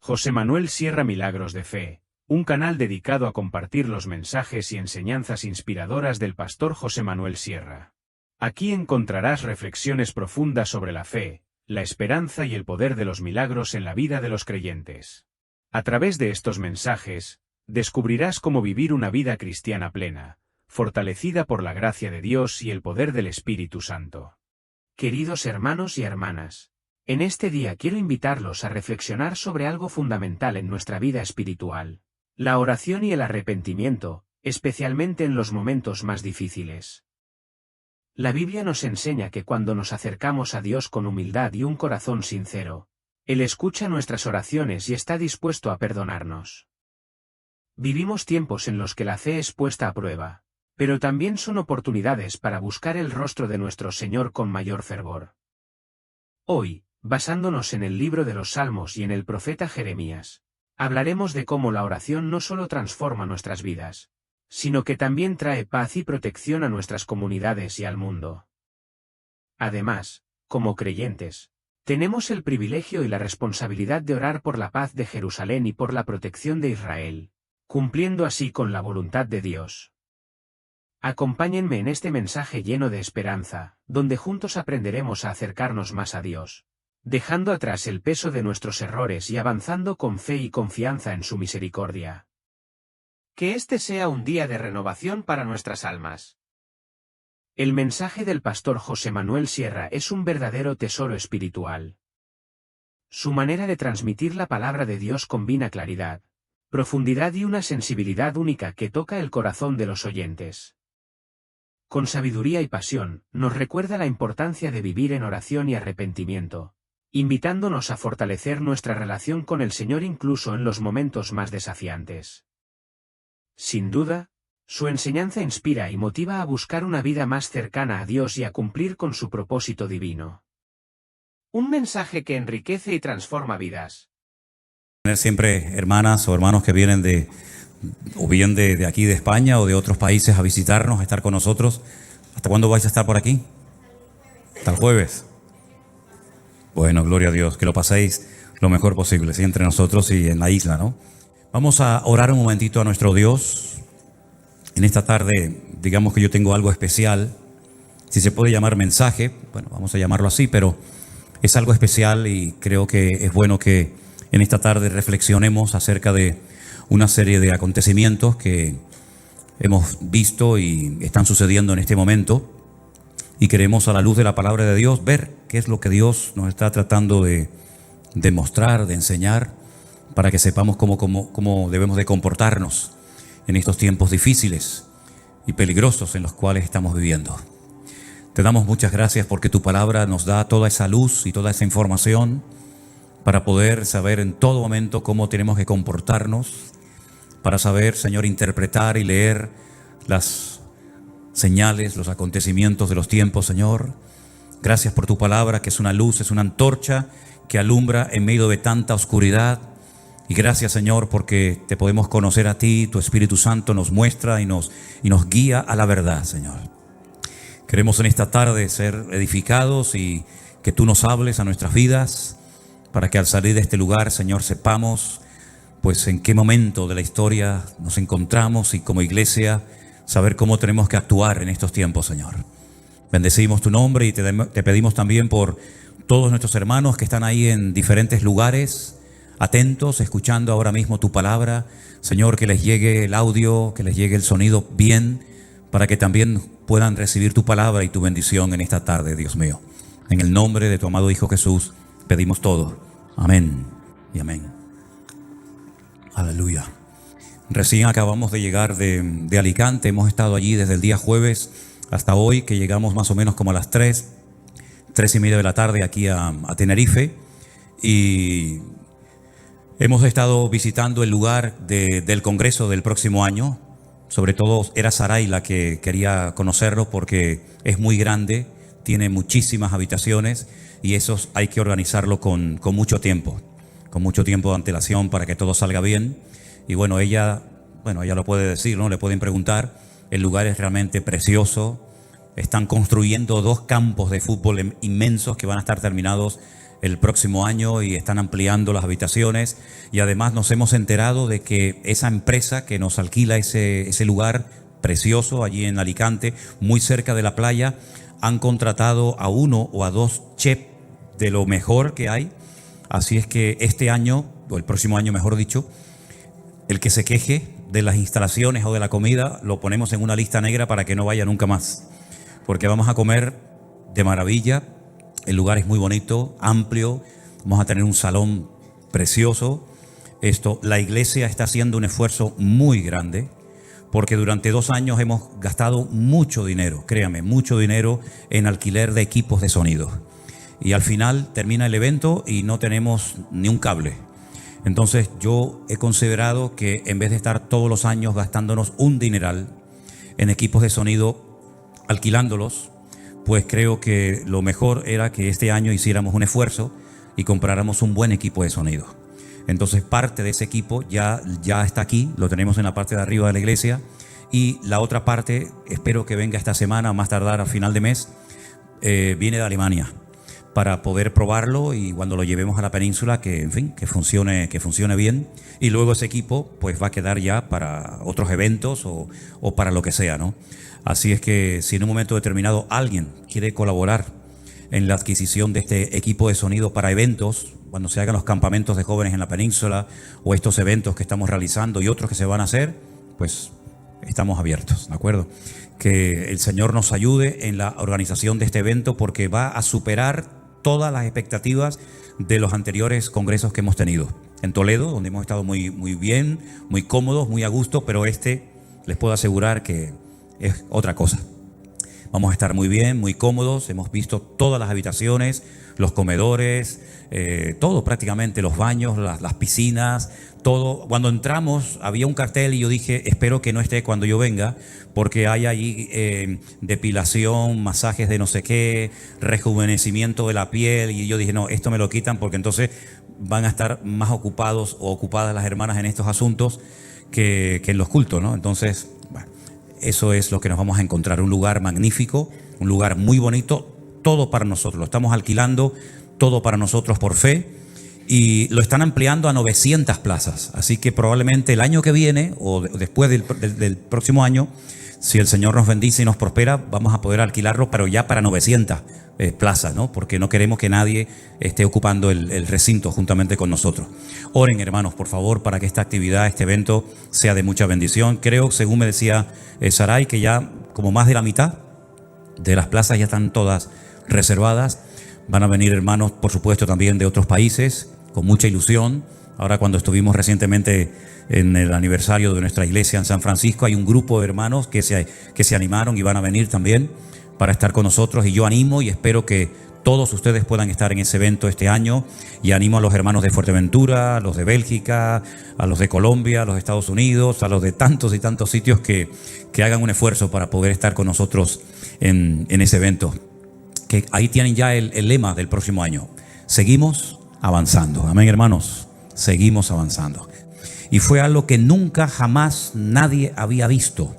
José Manuel Sierra Milagros de Fe, un canal dedicado a compartir los mensajes y enseñanzas inspiradoras del pastor José Manuel Sierra. Aquí encontrarás reflexiones profundas sobre la fe, la esperanza y el poder de los milagros en la vida de los creyentes. A través de estos mensajes, descubrirás cómo vivir una vida cristiana plena, fortalecida por la gracia de Dios y el poder del Espíritu Santo. Queridos hermanos y hermanas, en este día quiero invitarlos a reflexionar sobre algo fundamental en nuestra vida espiritual: la oración y el arrepentimiento, especialmente en los momentos más difíciles. La Biblia nos enseña que cuando nos acercamos a Dios con humildad y un corazón sincero, Él escucha nuestras oraciones y está dispuesto a perdonarnos. Vivimos tiempos en los que la fe es puesta a prueba, pero también son oportunidades para buscar el rostro de nuestro Señor con mayor fervor. Hoy, basándonos en el libro de los Salmos y en el profeta Jeremías, hablaremos de cómo la oración no solo transforma nuestras vidas, sino que también trae paz y protección a nuestras comunidades y al mundo. Además, como creyentes, tenemos el privilegio y la responsabilidad de orar por la paz de Jerusalén y por la protección de Israel, cumpliendo así con la voluntad de Dios. Acompáñenme en este mensaje lleno de esperanza, donde juntos aprenderemos a acercarnos más a Dios, dejando atrás el peso de nuestros errores y avanzando con fe y confianza en su misericordia. Que este sea un día de renovación para nuestras almas. El mensaje del pastor José Manuel Sierra es un verdadero tesoro espiritual. Su manera de transmitir la palabra de Dios combina claridad, profundidad y una sensibilidad única que toca el corazón de los oyentes. Con sabiduría y pasión, nos recuerda la importancia de vivir en oración y arrepentimiento, invitándonos a fortalecer nuestra relación con el Señor incluso en los momentos más desafiantes. Sin duda, su enseñanza inspira y motiva a buscar una vida más cercana a Dios y a cumplir con su propósito divino. Un mensaje que enriquece y transforma vidas. Tener siempre hermanas o hermanos que vienen de aquí de España o de otros países a visitarnos, a estar con nosotros. ¿Hasta cuándo vais a estar por aquí? Hasta el jueves. Bueno, gloria a Dios, que lo paséis lo mejor posible, ¿sí? Entre nosotros y en la isla, ¿no? Vamos a orar un momentito a nuestro Dios. En esta tarde, digamos que yo tengo algo especial, si se puede llamar mensaje, bueno, vamos a llamarlo así, pero es algo especial y creo que es bueno que en esta tarde reflexionemos acerca de una serie de acontecimientos que hemos visto y están sucediendo en este momento, y queremos, a la luz de la palabra de Dios, ver qué es lo que Dios nos está tratando de mostrar, de enseñar, para que sepamos cómo debemos de comportarnos en estos tiempos difíciles y peligrosos en los cuales estamos viviendo. Te damos muchas gracias porque tu palabra nos da toda esa luz y toda esa información para poder saber en todo momento cómo tenemos que comportarnos, para saber, Señor, interpretar y leer las señales, los acontecimientos de los tiempos, Señor. Gracias por tu palabra, que es una luz, es una antorcha que alumbra en medio de tanta oscuridad. Y gracias, Señor, porque te podemos conocer a ti, tu Espíritu Santo nos muestra y nos guía a la verdad, Señor. Queremos en esta tarde ser edificados y que tú nos hables a nuestras vidas, para que al salir de este lugar, Señor, sepamos pues en qué momento de la historia nos encontramos y como iglesia saber cómo tenemos que actuar en estos tiempos, Señor. Bendecimos tu nombre y te pedimos también por todos nuestros hermanos que están ahí en diferentes lugares, atentos, escuchando ahora mismo tu palabra. Señor, que les llegue el audio, que les llegue el sonido bien, para que también puedan recibir tu palabra y tu bendición en esta tarde, Dios mío. En el nombre de tu amado Hijo Jesús pedimos todo. Amén y amén. Aleluya. Recién acabamos de llegar de Alicante. Hemos estado allí desde el día jueves hasta hoy, que llegamos más o menos como a las 3:30 de la tarde aquí a Tenerife. Y hemos estado visitando el lugar del congreso del próximo año. Sobre todo era Saray la que quería conocerlo porque es muy grande, tiene muchísimas habitaciones y eso hay que organizarlo con mucho tiempo de antelación para que todo salga bien. Y bueno, ella lo puede decir, ¿no? Le pueden preguntar. El lugar es realmente precioso. Están construyendo 2 campos de fútbol inmensos que van a estar terminados el próximo año y están ampliando las habitaciones, y además nos hemos enterado de que esa empresa que nos alquila ese lugar precioso allí en Alicante, muy cerca de la playa, han contratado a 1 o a 2 chefs de lo mejor que hay. Así es que este año, o el próximo año mejor dicho, el que se queje de las instalaciones o de la comida lo ponemos en una lista negra para que no vaya nunca más, porque vamos a comer de maravilla. El lugar es muy bonito, amplio, vamos a tener un salón precioso. La iglesia está haciendo un esfuerzo muy grande, porque durante 2 años hemos gastado mucho dinero, créame, mucho dinero en alquiler de equipos de sonido. Y al final termina el evento y no tenemos ni un cable. Entonces yo he considerado que en vez de estar todos los años gastándonos un dineral en equipos de sonido, alquilándolos, pues creo que lo mejor era que este año hiciéramos un esfuerzo y compráramos un buen equipo de sonido. Entonces parte de ese equipo ya está aquí, lo tenemos en la parte de arriba de la iglesia, y la otra parte espero que venga esta semana, más tardar a final de mes, viene de Alemania, para poder probarlo y cuando lo llevemos a la península que, en fin, que funcione bien, y luego ese equipo pues va a quedar ya para otros eventos o para lo que sea, ¿no? Así es que si en un momento determinado alguien quiere colaborar en la adquisición de este equipo de sonido para eventos, cuando se hagan los campamentos de jóvenes en la península o estos eventos que estamos realizando y otros que se van a hacer, pues estamos abiertos, ¿de acuerdo? Que el Señor nos ayude en la organización de este evento, porque va a superar todas las expectativas de los anteriores congresos que hemos tenido en Toledo, donde hemos estado muy bien, muy cómodos, muy a gusto, pero les puedo asegurar que es otra cosa. Vamos a estar muy bien, muy cómodos. Hemos visto todas las habitaciones, los comedores, todo prácticamente, los baños, las piscinas, todo. Cuando entramos había un cartel y yo dije, espero que no esté cuando yo venga, porque hay allí depilación, masajes de no sé qué, rejuvenecimiento de la piel, y yo dije, no, esto me lo quitan porque entonces van a estar más ocupados o ocupadas las hermanas en estos asuntos que en los cultos, ¿no? Entonces, bueno, eso es lo que nos vamos a encontrar, un lugar magnífico, un lugar muy bonito, todo para nosotros, lo estamos alquilando, todo para nosotros por fe, y lo están ampliando a 900 plazas, así que probablemente el año que viene o después del próximo año, si el Señor nos bendice y nos prospera, vamos a poder alquilarlo, pero ya para 900 plazas, ¿no? Porque no queremos que nadie esté ocupando el recinto juntamente con nosotros. Oren, hermanos, por favor, para que esta actividad, este evento, sea de mucha bendición. Creo, según me decía Saray, que ya como más de la mitad de las plazas ya están todas reservadas. Van a venir hermanos, por supuesto, también de otros países, con mucha ilusión. Ahora, cuando estuvimos recientemente en el aniversario de nuestra iglesia en San Francisco, hay un grupo de hermanos que se animaron y van a venir también para estar con nosotros, y yo animo y espero que todos ustedes puedan estar en ese evento este año, y animo a los hermanos de Fuerteventura, a los de Bélgica, a los de Colombia, a los de Estados Unidos, a los de tantos y tantos sitios que hagan un esfuerzo para poder estar con nosotros en ese evento. Que ahí tienen ya el lema del próximo año: seguimos avanzando. Amén, hermanos, seguimos avanzando. Y fue algo que nunca jamás nadie había visto.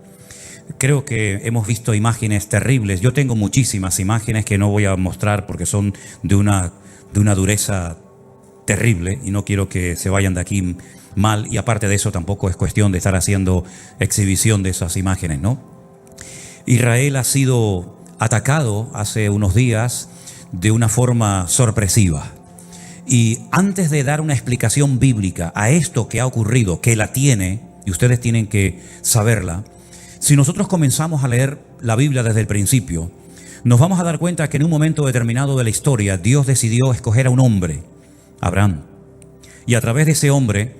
Creo que hemos visto imágenes terribles. Yo tengo muchísimas imágenes que no voy a mostrar porque son de una dureza terrible y no quiero que se vayan de aquí mal, y aparte de eso tampoco es cuestión de estar haciendo exhibición de esas imágenes, ¿no? Israel ha sido atacado hace unos días de una forma sorpresiva. Y antes de dar una explicación bíblica a esto que ha ocurrido, que la tiene, y ustedes tienen que saberla, si nosotros comenzamos a leer la Biblia desde el principio, nos vamos a dar cuenta que en un momento determinado de la historia, Dios decidió escoger a un hombre, Abraham, y a través de ese hombre,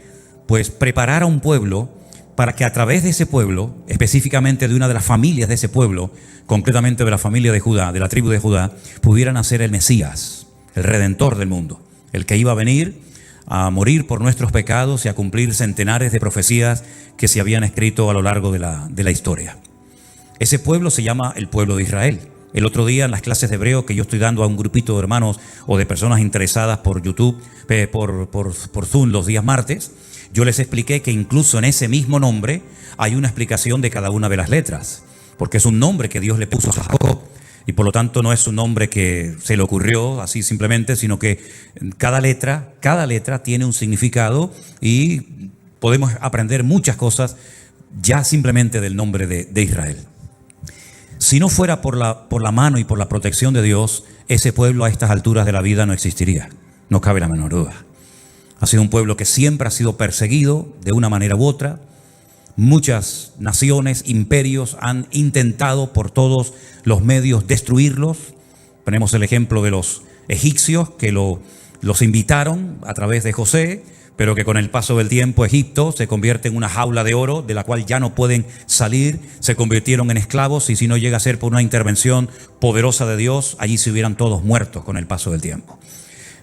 pues preparar a un pueblo para que a través de ese pueblo, específicamente de una de las familias de ese pueblo, concretamente de la familia de Judá, de la tribu de Judá, pudiera nacer el Mesías, el Redentor del mundo, el que iba a venir a morir por nuestros pecados y a cumplir centenares de profecías que se habían escrito a lo largo de la historia. Ese pueblo se llama el pueblo de Israel. El otro día en las clases de hebreo que yo estoy dando a un grupito de hermanos o de personas interesadas por YouTube, por Zoom los días martes, yo les expliqué que incluso en ese mismo nombre hay una explicación de cada una de las letras, porque es un nombre que Dios le puso a Jacob, y por lo tanto no es un nombre que se le ocurrió así simplemente, sino que cada letra tiene un significado y podemos aprender muchas cosas ya simplemente del nombre de Israel. Si no fuera por la mano y por la protección de Dios, ese pueblo a estas alturas de la vida no existiría, no cabe la menor duda. Ha sido un pueblo que siempre ha sido perseguido de una manera u otra. Muchas naciones, imperios han intentado por todos los medios destruirlos. Tenemos el ejemplo de los egipcios que los invitaron a través de José, pero que con el paso del tiempo Egipto se convierte en una jaula de oro de la cual ya no pueden salir, se convirtieron en esclavos y si no llega a ser por una intervención poderosa de Dios, allí se hubieran todos muertos con el paso del tiempo.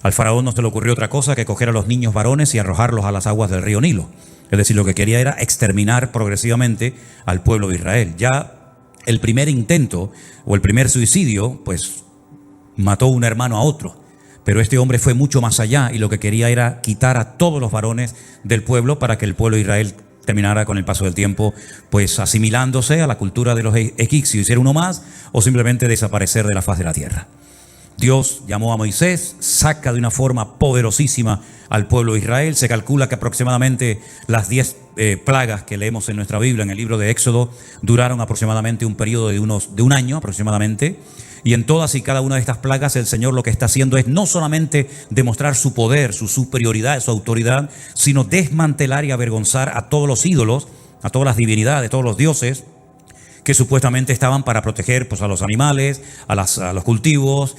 Al faraón no se le ocurrió otra cosa que coger a los niños varones y arrojarlos a las aguas del río Nilo. Es decir, lo que quería era exterminar progresivamente al pueblo de Israel. Ya el primer intento o el primer suicidio, pues mató un hermano a otro. Pero este hombre fue mucho más allá y lo que quería era quitar a todos los varones del pueblo para que el pueblo de Israel terminara con el paso del tiempo, pues asimilándose a la cultura de los egipcios y ser uno más o simplemente desaparecer de la faz de la tierra. Dios llamó a Moisés, saca de una forma poderosísima al pueblo de Israel. Se calcula que aproximadamente las 10 plagas que leemos en nuestra Biblia, en el libro de Éxodo, duraron aproximadamente un periodo de un año aproximadamente. Y en todas y cada una de estas plagas el Señor lo que está haciendo es no solamente demostrar su poder, su superioridad, su autoridad, sino desmantelar y avergonzar a todos los ídolos, a todas las divinidades, a todos los dioses que supuestamente estaban para proteger pues, a los animales, a los cultivos,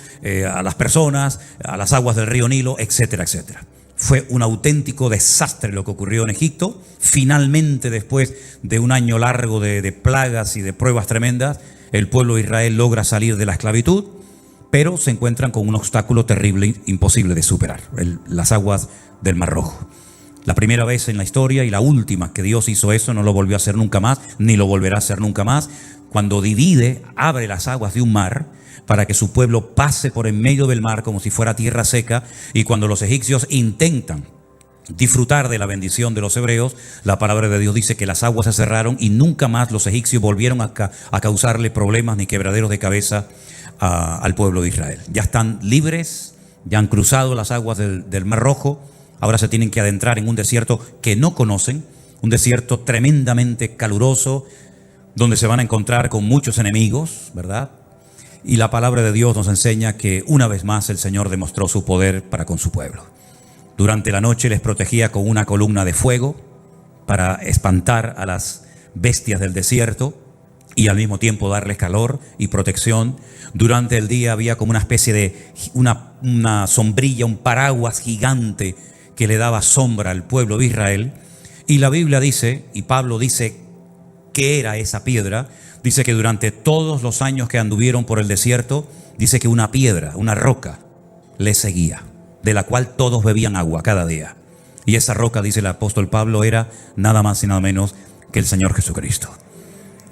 a las personas, a las aguas del río Nilo, etcétera, etcétera. Fue un auténtico desastre lo que ocurrió en Egipto. Finalmente, después de un año largo de plagas y de pruebas tremendas, el pueblo de Israel logra salir de la esclavitud, pero se encuentran con un obstáculo terrible, imposible de superar, las aguas del Mar Rojo. La primera vez en la historia y la última que Dios hizo eso, no lo volvió a hacer nunca más, ni lo volverá a hacer nunca más, cuando divide, abre las aguas de un mar para que su pueblo pase por en medio del mar como si fuera tierra seca, y cuando los egipcios intentan disfrutar de la bendición de los hebreos, la palabra de Dios dice que las aguas se cerraron y nunca más los egipcios volvieron a causarle problemas ni quebraderos de cabeza al pueblo de Israel. Ya están libres, ya han cruzado las aguas del Mar Rojo. Ahora se tienen que adentrar en un desierto que no conocen, un desierto tremendamente caluroso, donde se van a encontrar con muchos enemigos, ¿verdad? Y la palabra de Dios nos enseña que una vez más el Señor demostró su poder para con su pueblo. Durante la noche les protegía con una columna de fuego para espantar a las bestias del desierto y al mismo tiempo darles calor y protección. Durante el día había como una especie de una sombrilla, un paraguas gigante que le daba sombra al pueblo de Israel. Y la Biblia dice, y Pablo dice que era esa piedra, dice que durante todos los años que anduvieron por el desierto, dice que una piedra, una roca, les seguía, de la cual todos bebían agua cada día. Y esa roca, dice el apóstol Pablo, era nada más y nada menos que el Señor Jesucristo.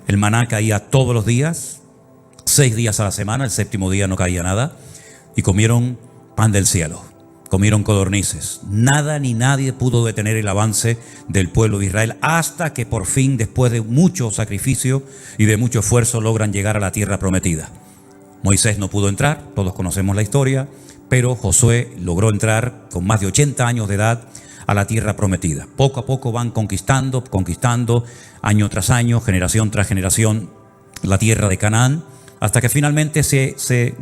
El maná caía todos los días, 6 días a la semana, el 7º día no caía nada, y comieron pan del cielo. Comieron codornices. Nada ni nadie pudo detener el avance del pueblo de Israel hasta que por fin, después de mucho sacrificio y de mucho esfuerzo, logran llegar a la tierra prometida. Moisés no pudo entrar, todos conocemos la historia, pero Josué logró entrar con más de 80 años de edad a la tierra prometida. Poco a poco van conquistando, año tras año, generación tras generación, la tierra de Canaán, hasta que finalmente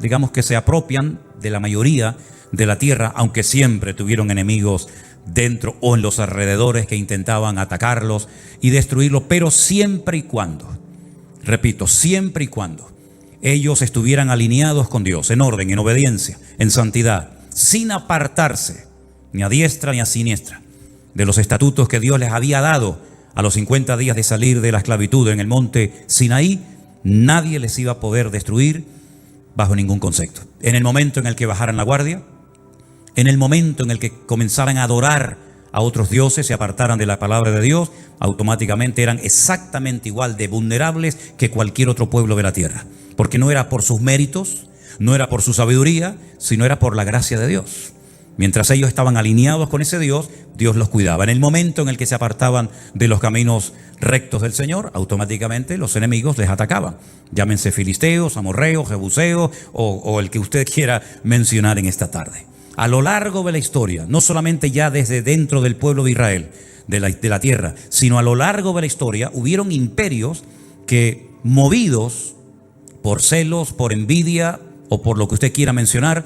digamos que se apropian de la mayoría de la tierra, aunque siempre tuvieron enemigos dentro o en los alrededores que intentaban atacarlos y destruirlos, pero siempre y cuando, repito, siempre y cuando ellos estuvieran alineados con Dios, en orden, en obediencia, en santidad, sin apartarse ni a diestra ni a siniestra de los estatutos que Dios les había dado a los 50 días de salir de la esclavitud en el monte Sinaí, nadie les iba a poder destruir bajo ningún concepto. En el momento en el que bajaran la guardia, en el momento en el que comenzaran a adorar a otros dioses, se apartaran de la palabra de Dios, automáticamente eran exactamente igual de vulnerables que cualquier otro pueblo de la tierra. Porque no era por sus méritos, no era por su sabiduría, sino era por la gracia de Dios. Mientras ellos estaban alineados con ese Dios, Dios los cuidaba. En el momento en el que se apartaban de los caminos rectos del Señor, automáticamente los enemigos les atacaban. Llámense filisteos, amorreos, jebuseos o el que usted quiera mencionar en esta tarde. A lo largo de la historia, no solamente ya desde dentro del pueblo de Israel, de la tierra, sino a lo largo de la historia, hubieron imperios que, movidos por celos, por envidia o por lo que usted quiera mencionar,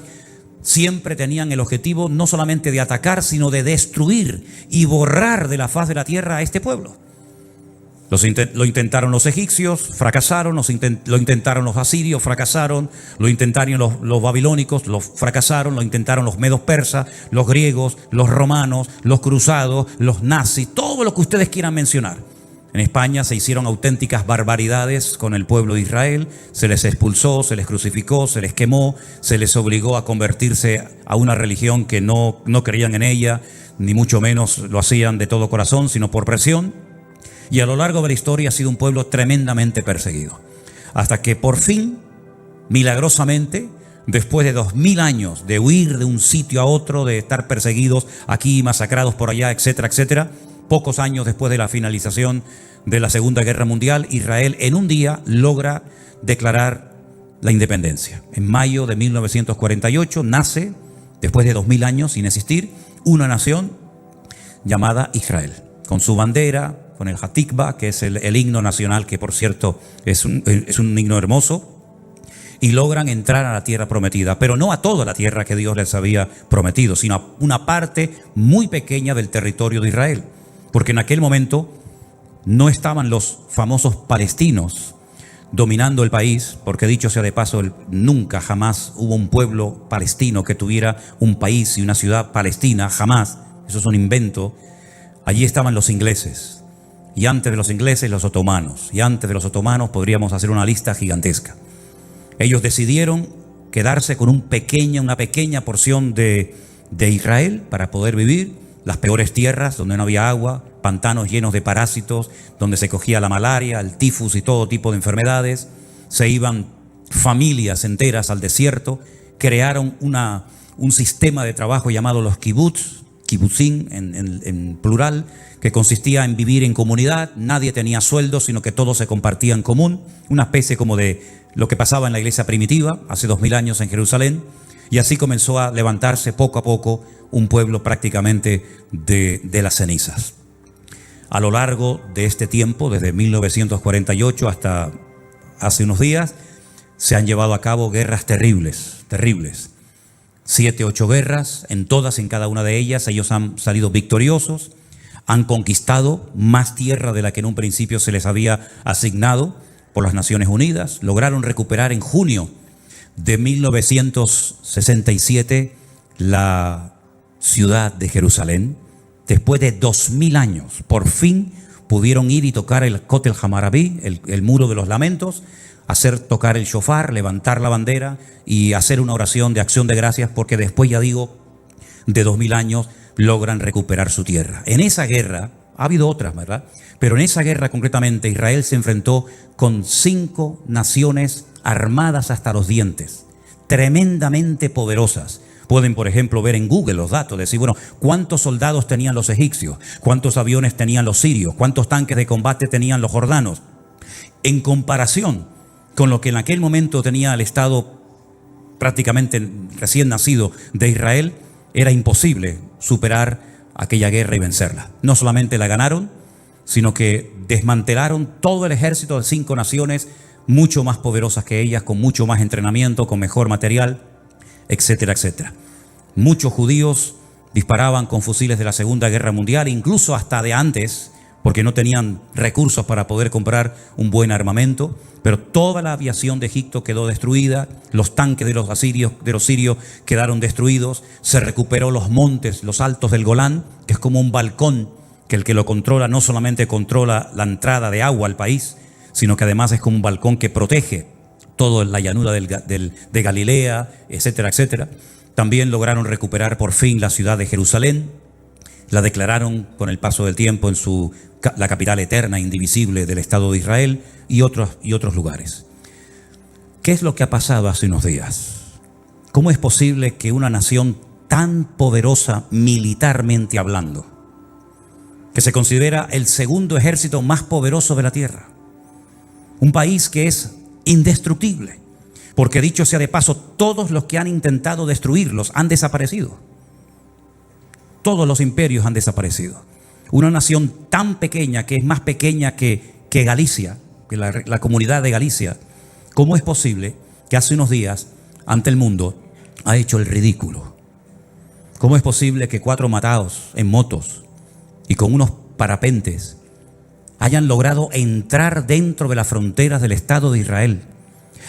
siempre tenían el objetivo no solamente de atacar, sino de destruir y borrar de la faz de la tierra a este pueblo. Lo intentaron los egipcios, fracasaron, lo intentaron los asirios, fracasaron, lo intentaron los babilónicos, fracasaron, lo intentaron los medos persas, los griegos, los romanos, los cruzados, los nazis, todo lo que ustedes quieran mencionar. En España se hicieron auténticas barbaridades con el pueblo de Israel, se les expulsó, se les crucificó, se les quemó, se les obligó a convertirse a una religión que no creían en ella, ni mucho menos lo hacían de todo corazón, sino por presión. Y a lo largo de la historia ha sido un pueblo tremendamente perseguido. Hasta que por fin, milagrosamente, después de 2000 años de huir de un sitio a otro, de estar perseguidos aquí, masacrados por allá, etcétera, etcétera, pocos años después de la finalización de la Segunda Guerra Mundial, Israel en un día logra declarar la independencia. En mayo de 1948 nace, después de 2000 años sin existir, una nación llamada Israel, con su bandera, con el Hatikva, que es el himno nacional, que por cierto es un himno hermoso, y logran entrar a la tierra prometida, pero no a toda la tierra que Dios les había prometido, sino a una parte muy pequeña del territorio de Israel, porque en aquel momento no estaban los famosos palestinos dominando el país, porque dicho sea de paso, nunca jamás hubo un pueblo palestino que tuviera un país y una ciudad palestina, jamás, eso es un invento. Allí estaban los ingleses, y antes de los ingleses los otomanos, y antes de los otomanos podríamos hacer una lista gigantesca. Ellos decidieron quedarse con una pequeña porción de Israel para poder vivir, las peores tierras donde no había agua, pantanos llenos de parásitos, donde se cogía la malaria, el tifus y todo tipo de enfermedades. Se iban familias enteras al desierto, crearon un sistema de trabajo llamado los kibutzim en plural, que consistía en vivir en comunidad. Nadie tenía sueldo, sino que todo se compartía en común, una especie como de lo que pasaba en la iglesia primitiva hace 2000 años en Jerusalén, y así comenzó a levantarse poco a poco un pueblo prácticamente de las cenizas. A lo largo de este tiempo, desde 1948 hasta hace unos días, se han llevado a cabo guerras terribles. 7, 8 guerras, en cada una de ellas ellos han salido victoriosos, han conquistado más tierra de la que en un principio se les había asignado por las Naciones Unidas. Lograron recuperar en junio de 1967 la ciudad de Jerusalén. Después de 2000 años, por fin pudieron ir y tocar el Kotel Hamarabí, el muro de los lamentos, tocar el shofar, levantar la bandera y hacer una oración de acción de gracias, porque después, ya digo, de 2000 años logran recuperar su tierra. En esa guerra, ha habido otras, ¿verdad? Pero en esa guerra concretamente Israel se enfrentó con 5 naciones armadas hasta los dientes, tremendamente poderosas. Pueden, por ejemplo, ver en Google los datos, decir, bueno, ¿cuántos soldados tenían los egipcios? ¿Cuántos aviones tenían los sirios? ¿Cuántos tanques de combate tenían los jordanos? En comparación con lo que en aquel momento tenía el Estado prácticamente recién nacido de Israel, era imposible superar aquella guerra y vencerla. No solamente la ganaron, sino que desmantelaron todo el ejército de 5 naciones mucho más poderosas que ellas, con mucho más entrenamiento, con mejor material, etcétera, etcétera. Muchos judíos disparaban con fusiles de la Segunda Guerra Mundial, incluso hasta de antes, porque no tenían recursos para poder comprar un buen armamento, pero toda la aviación de Egipto quedó destruida, los tanques de los sirios quedaron destruidos, se recuperó los montes, los altos del Golán, que es como un balcón, que el que lo controla no solamente controla la entrada de agua al país, sino que además es como un balcón que protege toda la llanura de Galilea, etcétera, etcétera. También lograron recuperar por fin la ciudad de Jerusalén, la declararon con el paso del tiempo la capital eterna, indivisible del Estado de Israel, y otros lugares. ¿Qué es lo que ha pasado hace unos días? ¿Cómo es posible que una nación tan poderosa militarmente hablando, que se considera el segundo ejército más poderoso de la tierra. Un país que es indestructible, porque dicho sea de paso, todos los que han intentado destruirlos han desaparecido. Todos los imperios han desaparecido. Una nación tan pequeña, que es más pequeña que Galicia, que la comunidad de Galicia, ¿cómo es posible que hace unos días ante el mundo ha hecho el ridículo? ¿Cómo es posible que 4 matados en motos y con unos parapentes hayan logrado entrar dentro de las fronteras del Estado de Israel?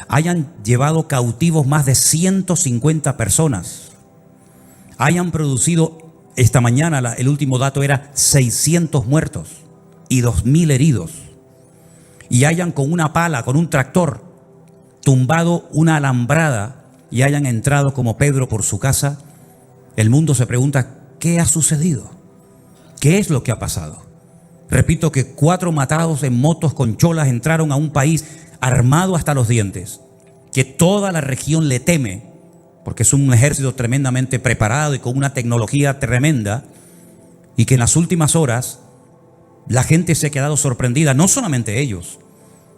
Hayan llevado cautivos más de 150 personas. Hayan producido, esta mañana el último dato era 600 muertos y 2000 heridos. Y hayan con una pala, con un tractor, tumbado una alambrada y hayan entrado como Pedro por su casa. El mundo se pregunta, ¿qué ha sucedido? ¿Qué es lo que ha pasado? Repito que 4 matados en motos con cholas entraron a un país armado hasta los dientes, que toda la región le teme, porque es un ejército tremendamente preparado y con una tecnología tremenda, y que en las últimas horas la gente se ha quedado sorprendida, no solamente ellos,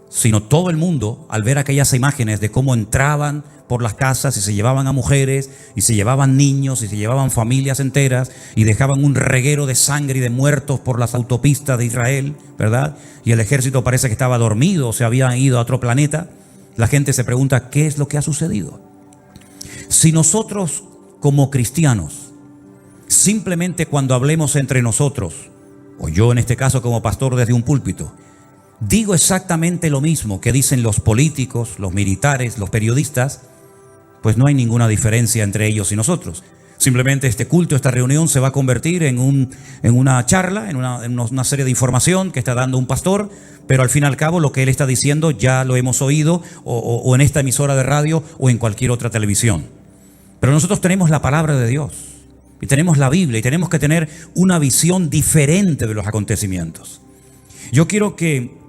sino todo el mundo, al ver aquellas imágenes de cómo entraban por las casas y se llevaban a mujeres, y se llevaban niños, y se llevaban familias enteras, y dejaban un reguero de sangre y de muertos por las autopistas de Israel, ¿verdad? Y el ejército parece que estaba dormido, o se habían ido a otro planeta. La gente se pregunta, ¿qué es lo que ha sucedido? Si nosotros como cristianos, simplemente cuando hablemos entre nosotros, o yo en este caso como pastor desde un púlpito, digo exactamente lo mismo que dicen los políticos, los militares, los periodistas, pues no hay ninguna diferencia entre ellos y nosotros. Simplemente este culto, esta reunión se va a convertir en una charla, en una serie de información que está dando un pastor, pero al fin y al cabo lo que él está diciendo ya lo hemos oído o en esta emisora de radio o en cualquier otra televisión. Pero nosotros tenemos la palabra de Dios y tenemos la Biblia y tenemos que tener una visión diferente de los acontecimientos. Yo quiero que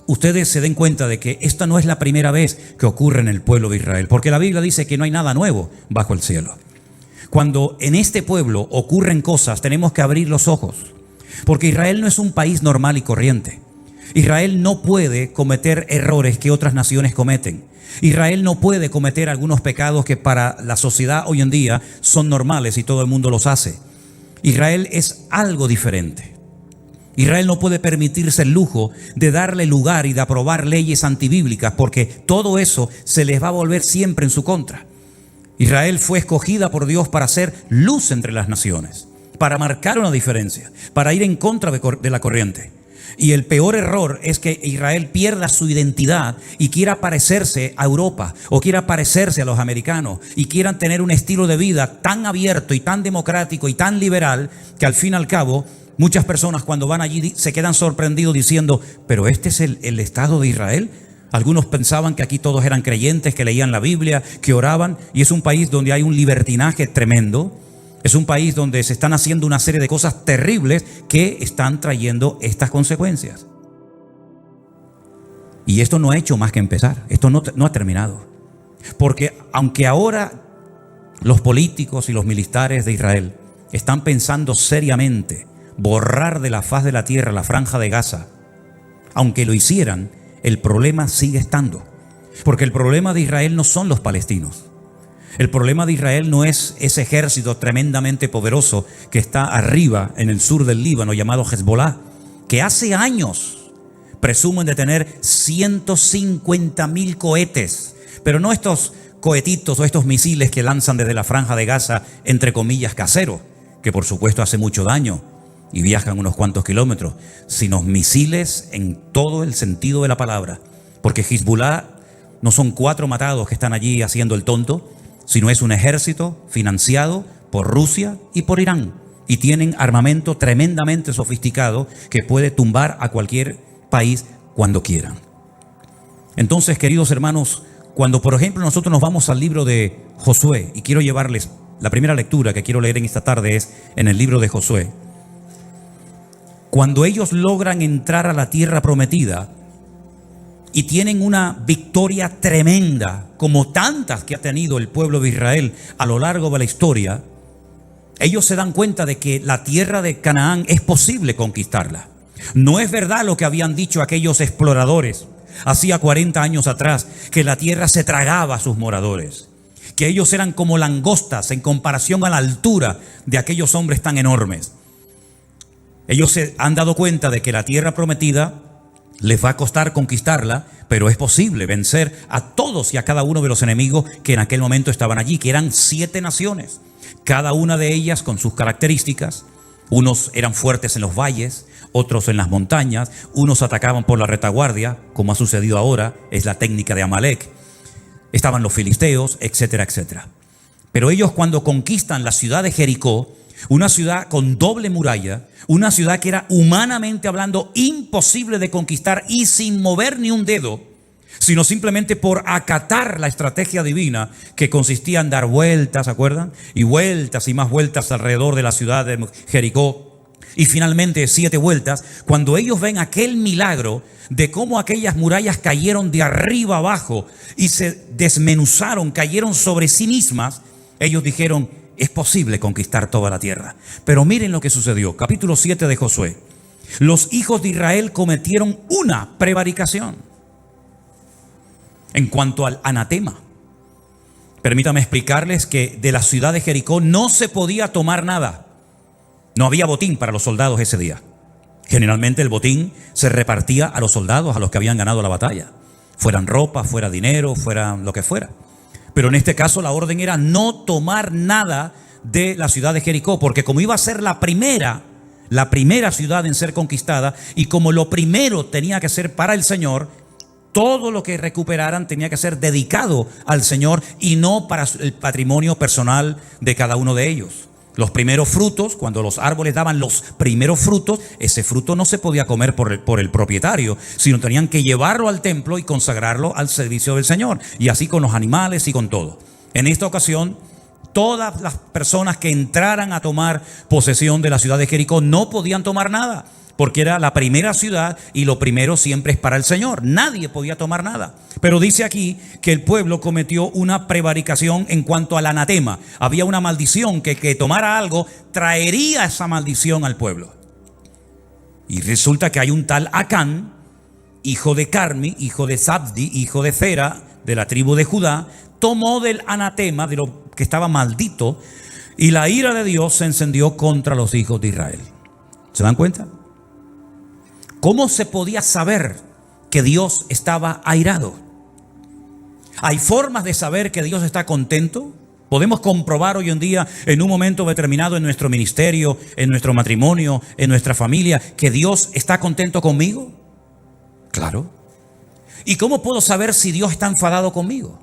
ustedes se den cuenta de que esta no es la primera vez que ocurre en el pueblo de Israel, porque la Biblia dice que no hay nada nuevo bajo el cielo. Cuando en este pueblo ocurren cosas, tenemos que abrir los ojos, porque Israel no es un país normal y corriente. Israel no puede cometer errores que otras naciones cometen. Israel no puede cometer algunos pecados que para la sociedad hoy en día son normales y todo el mundo los hace. Israel es algo diferente. Israel no puede permitirse el lujo de darle lugar y de aprobar leyes antibíblicas, porque todo eso se les va a volver siempre en su contra. Israel fue escogida por Dios para ser luz entre las naciones, para marcar una diferencia, para ir en contra de la corriente. Y el peor error es que Israel pierda su identidad y quiera parecerse a Europa o quiera parecerse a los americanos y quieran tener un estilo de vida tan abierto y tan democrático y tan liberal que al fin y al cabo muchas personas cuando van allí se quedan sorprendidos diciendo, ¿pero este es el Estado de Israel? Algunos pensaban que aquí todos eran creyentes, que leían la Biblia, que oraban, y es un país donde hay un libertinaje tremendo. Es un país donde se están haciendo una serie de cosas terribles que están trayendo estas consecuencias. Y esto no ha hecho más que empezar, esto no ha terminado. Porque aunque ahora los políticos y los militares de Israel están pensando seriamente borrar de la faz de la tierra la franja de Gaza, aunque lo hicieran, el problema sigue estando. Porque el problema de Israel no son los palestinos. El problema de Israel no es ese ejército tremendamente poderoso que está arriba en el sur del Líbano llamado Hezbollah, que hace años presumen de tener 150.000 cohetes, pero no estos cohetitos o estos misiles que lanzan desde la franja de Gaza, entre comillas, casero, que por supuesto hace mucho daño y viajan unos cuantos kilómetros, sino misiles en todo el sentido de la palabra, porque Hezbollah no son 4 matados que están allí haciendo el tonto, sino es un ejército financiado por Rusia y por Irán, y tienen armamento tremendamente sofisticado que puede tumbar a cualquier país cuando quieran. Entonces, queridos hermanos, cuando por ejemplo nosotros nos vamos al libro de Josué, y quiero llevarles la primera lectura que quiero leer en esta tarde es en el libro de Josué. Cuando ellos logran entrar a la tierra prometida y tienen una victoria tremenda, como tantas que ha tenido el pueblo de Israel a lo largo de la historia, ellos se dan cuenta de que la tierra de Canaán es posible conquistarla. No es verdad lo que habían dicho aquellos exploradores hacía 40 años atrás, que la tierra se tragaba a sus moradores, que ellos eran como langostas en comparación a la altura de aquellos hombres tan enormes. Ellos se han dado cuenta de que la tierra prometida les va a costar conquistarla, pero es posible vencer a todos y a cada uno de los enemigos que en aquel momento estaban allí, que eran 7 naciones, cada una de ellas con sus características. Unos eran fuertes en los valles, otros en las montañas, unos atacaban por la retaguardia, como ha sucedido ahora, es la técnica de Amalek. Estaban los filisteos, etcétera, etcétera. Pero ellos, cuando conquistan la ciudad de Jericó, una ciudad con doble muralla, una ciudad que era humanamente hablando imposible de conquistar y sin mover ni un dedo, sino simplemente por acatar la estrategia divina que consistía en dar vueltas, ¿se acuerdan? Y vueltas y más vueltas alrededor de la ciudad de Jericó. Y finalmente 7 vueltas, cuando ellos ven aquel milagro de cómo aquellas murallas cayeron de arriba abajo y se desmenuzaron, cayeron sobre sí mismas, ellos dijeron: es posible conquistar toda la tierra. Pero miren lo que sucedió. Capítulo 7 de Josué. Los hijos de Israel cometieron una prevaricación en cuanto al anatema. Permítame explicarles que de la ciudad de Jericó no se podía tomar nada. No había botín para los soldados ese día. Generalmente el botín se repartía a los soldados, a los que habían ganado la batalla. Fueran ropa, fuera dinero, fuera lo que fuera. Pero en este caso la orden era no tomar nada de la ciudad de Jericó, porque como iba a ser la primera ciudad en ser conquistada, y como lo primero tenía que ser para el Señor, todo lo que recuperaran tenía que ser dedicado al Señor y no para el patrimonio personal de cada uno de ellos. Los primeros frutos, cuando los árboles daban los primeros frutos, ese fruto no se podía comer por el propietario, sino tenían que llevarlo al templo y consagrarlo al servicio del Señor. Y así con los animales y con todo. En esta ocasión, todas las personas que entraran a tomar posesión de la ciudad de Jericó no podían tomar nada, porque era la primera ciudad y lo primero siempre es para el Señor. Nadie podía tomar nada. Pero dice aquí que el pueblo cometió una prevaricación en cuanto al anatema. Había una maldición que tomara algo traería esa maldición al pueblo. Y resulta que hay un tal Acán, hijo de Carmi, hijo de Zabdi, hijo de Zera, de la tribu de Judá, tomó del anatema, de lo que estaba maldito, y la ira de Dios se encendió contra los hijos de Israel. ¿Se dan cuenta? ¿Cómo se podía saber que Dios estaba airado? ¿Hay formas de saber que Dios está contento? ¿Podemos comprobar hoy en día, en un momento determinado en nuestro ministerio, en nuestro matrimonio, en nuestra familia, que Dios está contento conmigo? Claro. ¿Y cómo puedo saber si Dios está enfadado conmigo?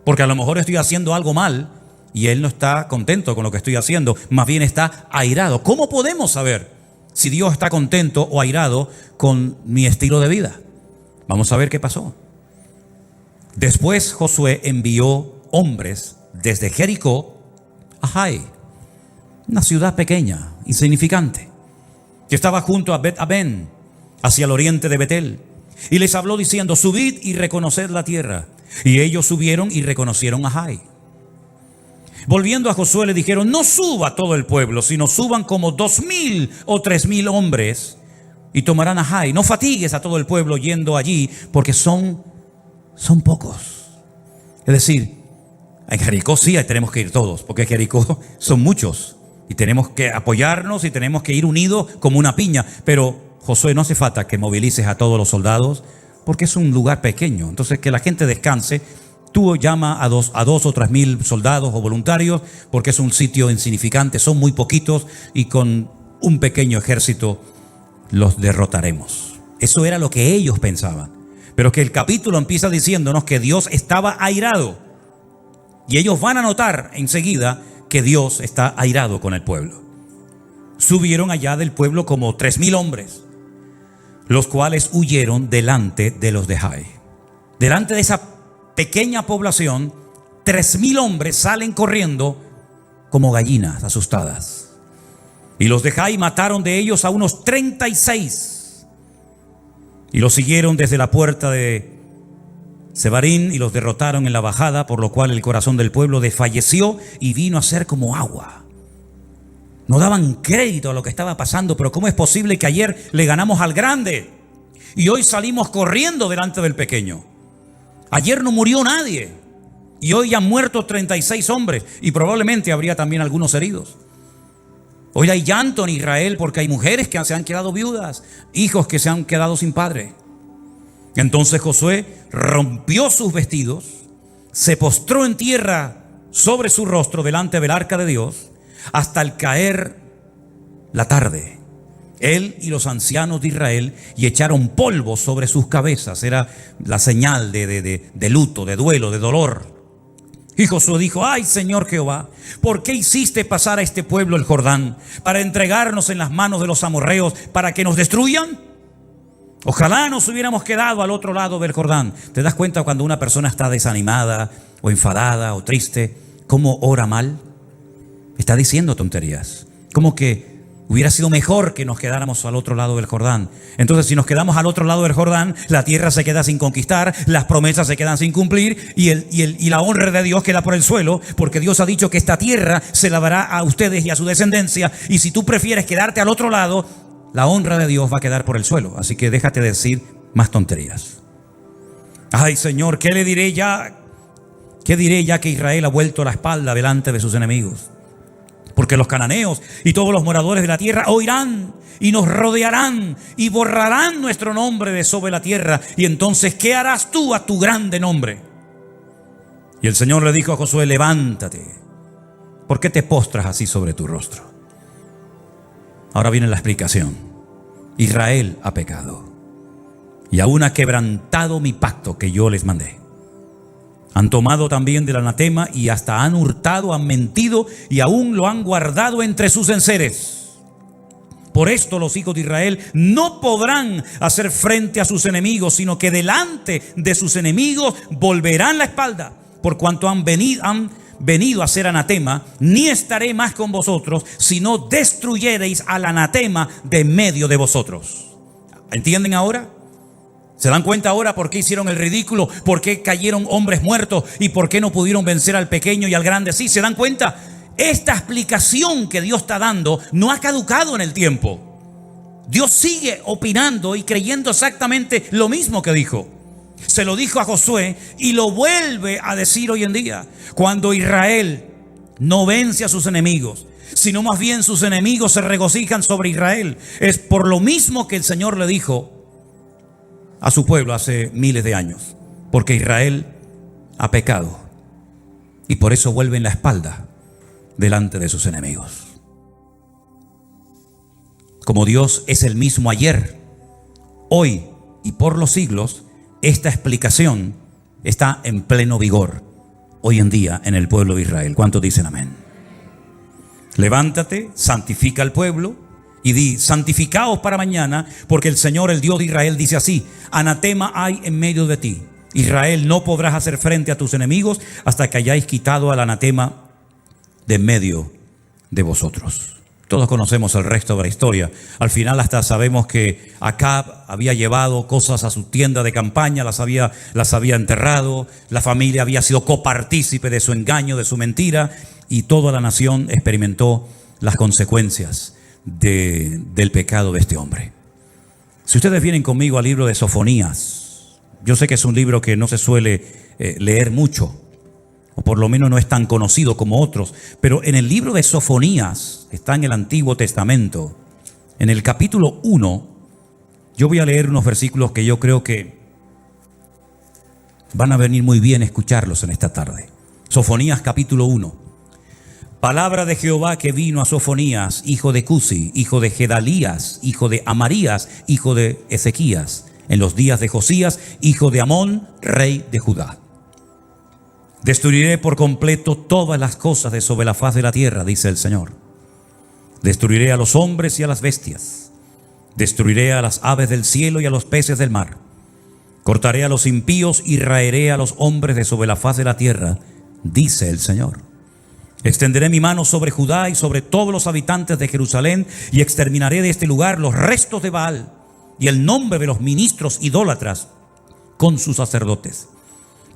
Porque a lo mejor estoy haciendo algo mal y Él no está contento con lo que estoy haciendo, más bien está airado. ¿Cómo podemos saber si Dios está contento o airado con mi estilo de vida? Vamos a ver qué pasó. Después Josué envió hombres desde Jericó a Jai, una ciudad pequeña, insignificante, que estaba junto a Bet-Aben, hacia el oriente de Betel, y les habló diciendo: subid y reconoced la tierra. Y ellos subieron y reconocieron a Jai. Volviendo a Josué le dijeron: no suba todo el pueblo, sino suban como 2,000 o 3,000 hombres y tomarán a Jai. No fatigues a todo el pueblo yendo allí, porque son pocos. Es decir, en Jericó sí tenemos que ir todos, porque en Jericó son muchos y tenemos que apoyarnos y tenemos que ir unidos como una piña. Pero Josué, no hace falta que movilices a todos los soldados, porque es un lugar pequeño. Entonces, que la gente descanse. Tú llama a dos o 3,000 soldados o voluntarios, porque es un sitio insignificante, son muy poquitos y con un pequeño ejército los derrotaremos. Eso era lo que ellos pensaban. Pero que el capítulo empieza diciéndonos que Dios estaba airado. Y ellos van a notar enseguida que Dios está airado con el pueblo. Subieron allá del pueblo como 3,000 hombres, los cuales huyeron delante de los de Jai. Delante de esa pequeña población, 3,000 hombres salen corriendo como gallinas asustadas. Y los de Jai mataron de ellos a unos 36. Y los siguieron desde la puerta de Sebarín y los derrotaron en la bajada, por lo cual el corazón del pueblo desfalleció y vino a ser como agua. No daban crédito a lo que estaba pasando. Pero ¿cómo es posible que ayer le ganamos al grande y hoy salimos corriendo delante del pequeño? Ayer no murió nadie y hoy han muerto 36 hombres y probablemente habría también algunos heridos. Hoy hay llanto en Israel porque hay mujeres que se han quedado viudas, hijos que se han quedado sin padre. Entonces Josué rompió sus vestidos, se postró en tierra sobre su rostro delante del arca de Dios hasta el caer la tarde. Él y los ancianos de Israel y echaron polvo sobre sus cabezas. Era la señal de luto, de duelo, de dolor. Y Josué dijo: ay, Señor Jehová, ¿por qué hiciste pasar a este pueblo el Jordán para entregarnos en las manos de los amorreos para que nos destruyan? Ojalá nos hubiéramos quedado al otro lado del Jordán. ¿Te das cuenta cuando una persona está desanimada o enfadada o triste, cómo ora mal? Está diciendo tonterías. Como que hubiera sido mejor que nos quedáramos al otro lado del Jordán. Entonces, si nos quedamos al otro lado del Jordán, la tierra se queda sin conquistar, las promesas se quedan sin cumplir y la honra de Dios queda por el suelo, porque Dios ha dicho que esta tierra se la dará a ustedes y a su descendencia. Y si tú prefieres quedarte al otro lado, la honra de Dios va a quedar por el suelo. Así que déjate decir más tonterías. Ay, Señor, ¿qué le diré ya? ¿Qué diré ya que Israel ha vuelto la espalda delante de sus enemigos? Porque los cananeos y todos los moradores de la tierra oirán y nos rodearán y borrarán nuestro nombre de sobre la tierra. Y entonces, ¿qué harás tú a tu grande nombre? Y el Señor le dijo a Josué: levántate. ¿Por qué te postras así sobre tu rostro? Ahora viene la explicación. Israel ha pecado y aún ha quebrantado mi pacto que yo les mandé. Han tomado también del anatema y hasta han hurtado, han mentido y aún lo han guardado entre sus enseres. Por esto los hijos de Israel no podrán hacer frente a sus enemigos, sino que delante de sus enemigos volverán la espalda. Por cuanto han venido a ser anatema, ni estaré más con vosotros, si no destruyereis al anatema de medio de vosotros. ¿Entienden ahora? ¿Se dan cuenta ahora por qué hicieron el ridículo? ¿Por qué cayeron hombres muertos? ¿Y por qué no pudieron vencer al pequeño y al grande? Sí, ¿se dan cuenta? Esta explicación que Dios está dando no ha caducado en el tiempo. Dios sigue opinando y creyendo exactamente lo mismo que dijo. Se lo dijo a Josué y lo vuelve a decir hoy en día. Cuando Israel no vence a sus enemigos, sino más bien sus enemigos se regocijan sobre Israel, es por lo mismo que el Señor le dijo a su pueblo hace miles de años, porque Israel ha pecado y por eso vuelven la espalda delante de sus enemigos. Como Dios es el mismo ayer, hoy y por los siglos, esta explicación está en pleno vigor hoy en día en el pueblo de Israel. ¿Cuántos dicen amén? Levántate, santifica al pueblo y di: santificaos para mañana, porque el Señor, el Dios de Israel, dice así: anatema hay en medio de ti. Israel, no podrás hacer frente a tus enemigos hasta que hayáis quitado al anatema de en medio de vosotros. Todos conocemos el resto de la historia. Al final hasta sabemos que Acab había llevado cosas a su tienda de campaña, las había enterrado. La familia había sido copartícipe de su engaño, de su mentira, y toda la nación experimentó las consecuencias del pecado de este hombre. Si ustedes vienen conmigo al libro de Sofonías, yo sé que es un libro que no se suele leer mucho, o por lo menos no es tan conocido como otros, pero en el libro de Sofonías, está en el Antiguo Testamento, en el capítulo 1, yo voy a leer unos versículos que yo creo que van a venir muy bien escucharlos en esta tarde. Sofonías capítulo 1. Palabra de Jehová que vino a Sofonías, hijo de Cusi, hijo de Gedalías, hijo de Amarías, hijo de Ezequías, en los días de Josías, hijo de Amón, rey de Judá. Destruiré por completo todas las cosas de sobre la faz de la tierra, dice el Señor. Destruiré a los hombres y a las bestias. Destruiré a las aves del cielo y a los peces del mar. Cortaré a los impíos y raeré a los hombres de sobre la faz de la tierra, dice el Señor. Extenderé mi mano sobre Judá y sobre todos los habitantes de Jerusalén y exterminaré de este lugar los restos de Baal y el nombre de los ministros idólatras con sus sacerdotes.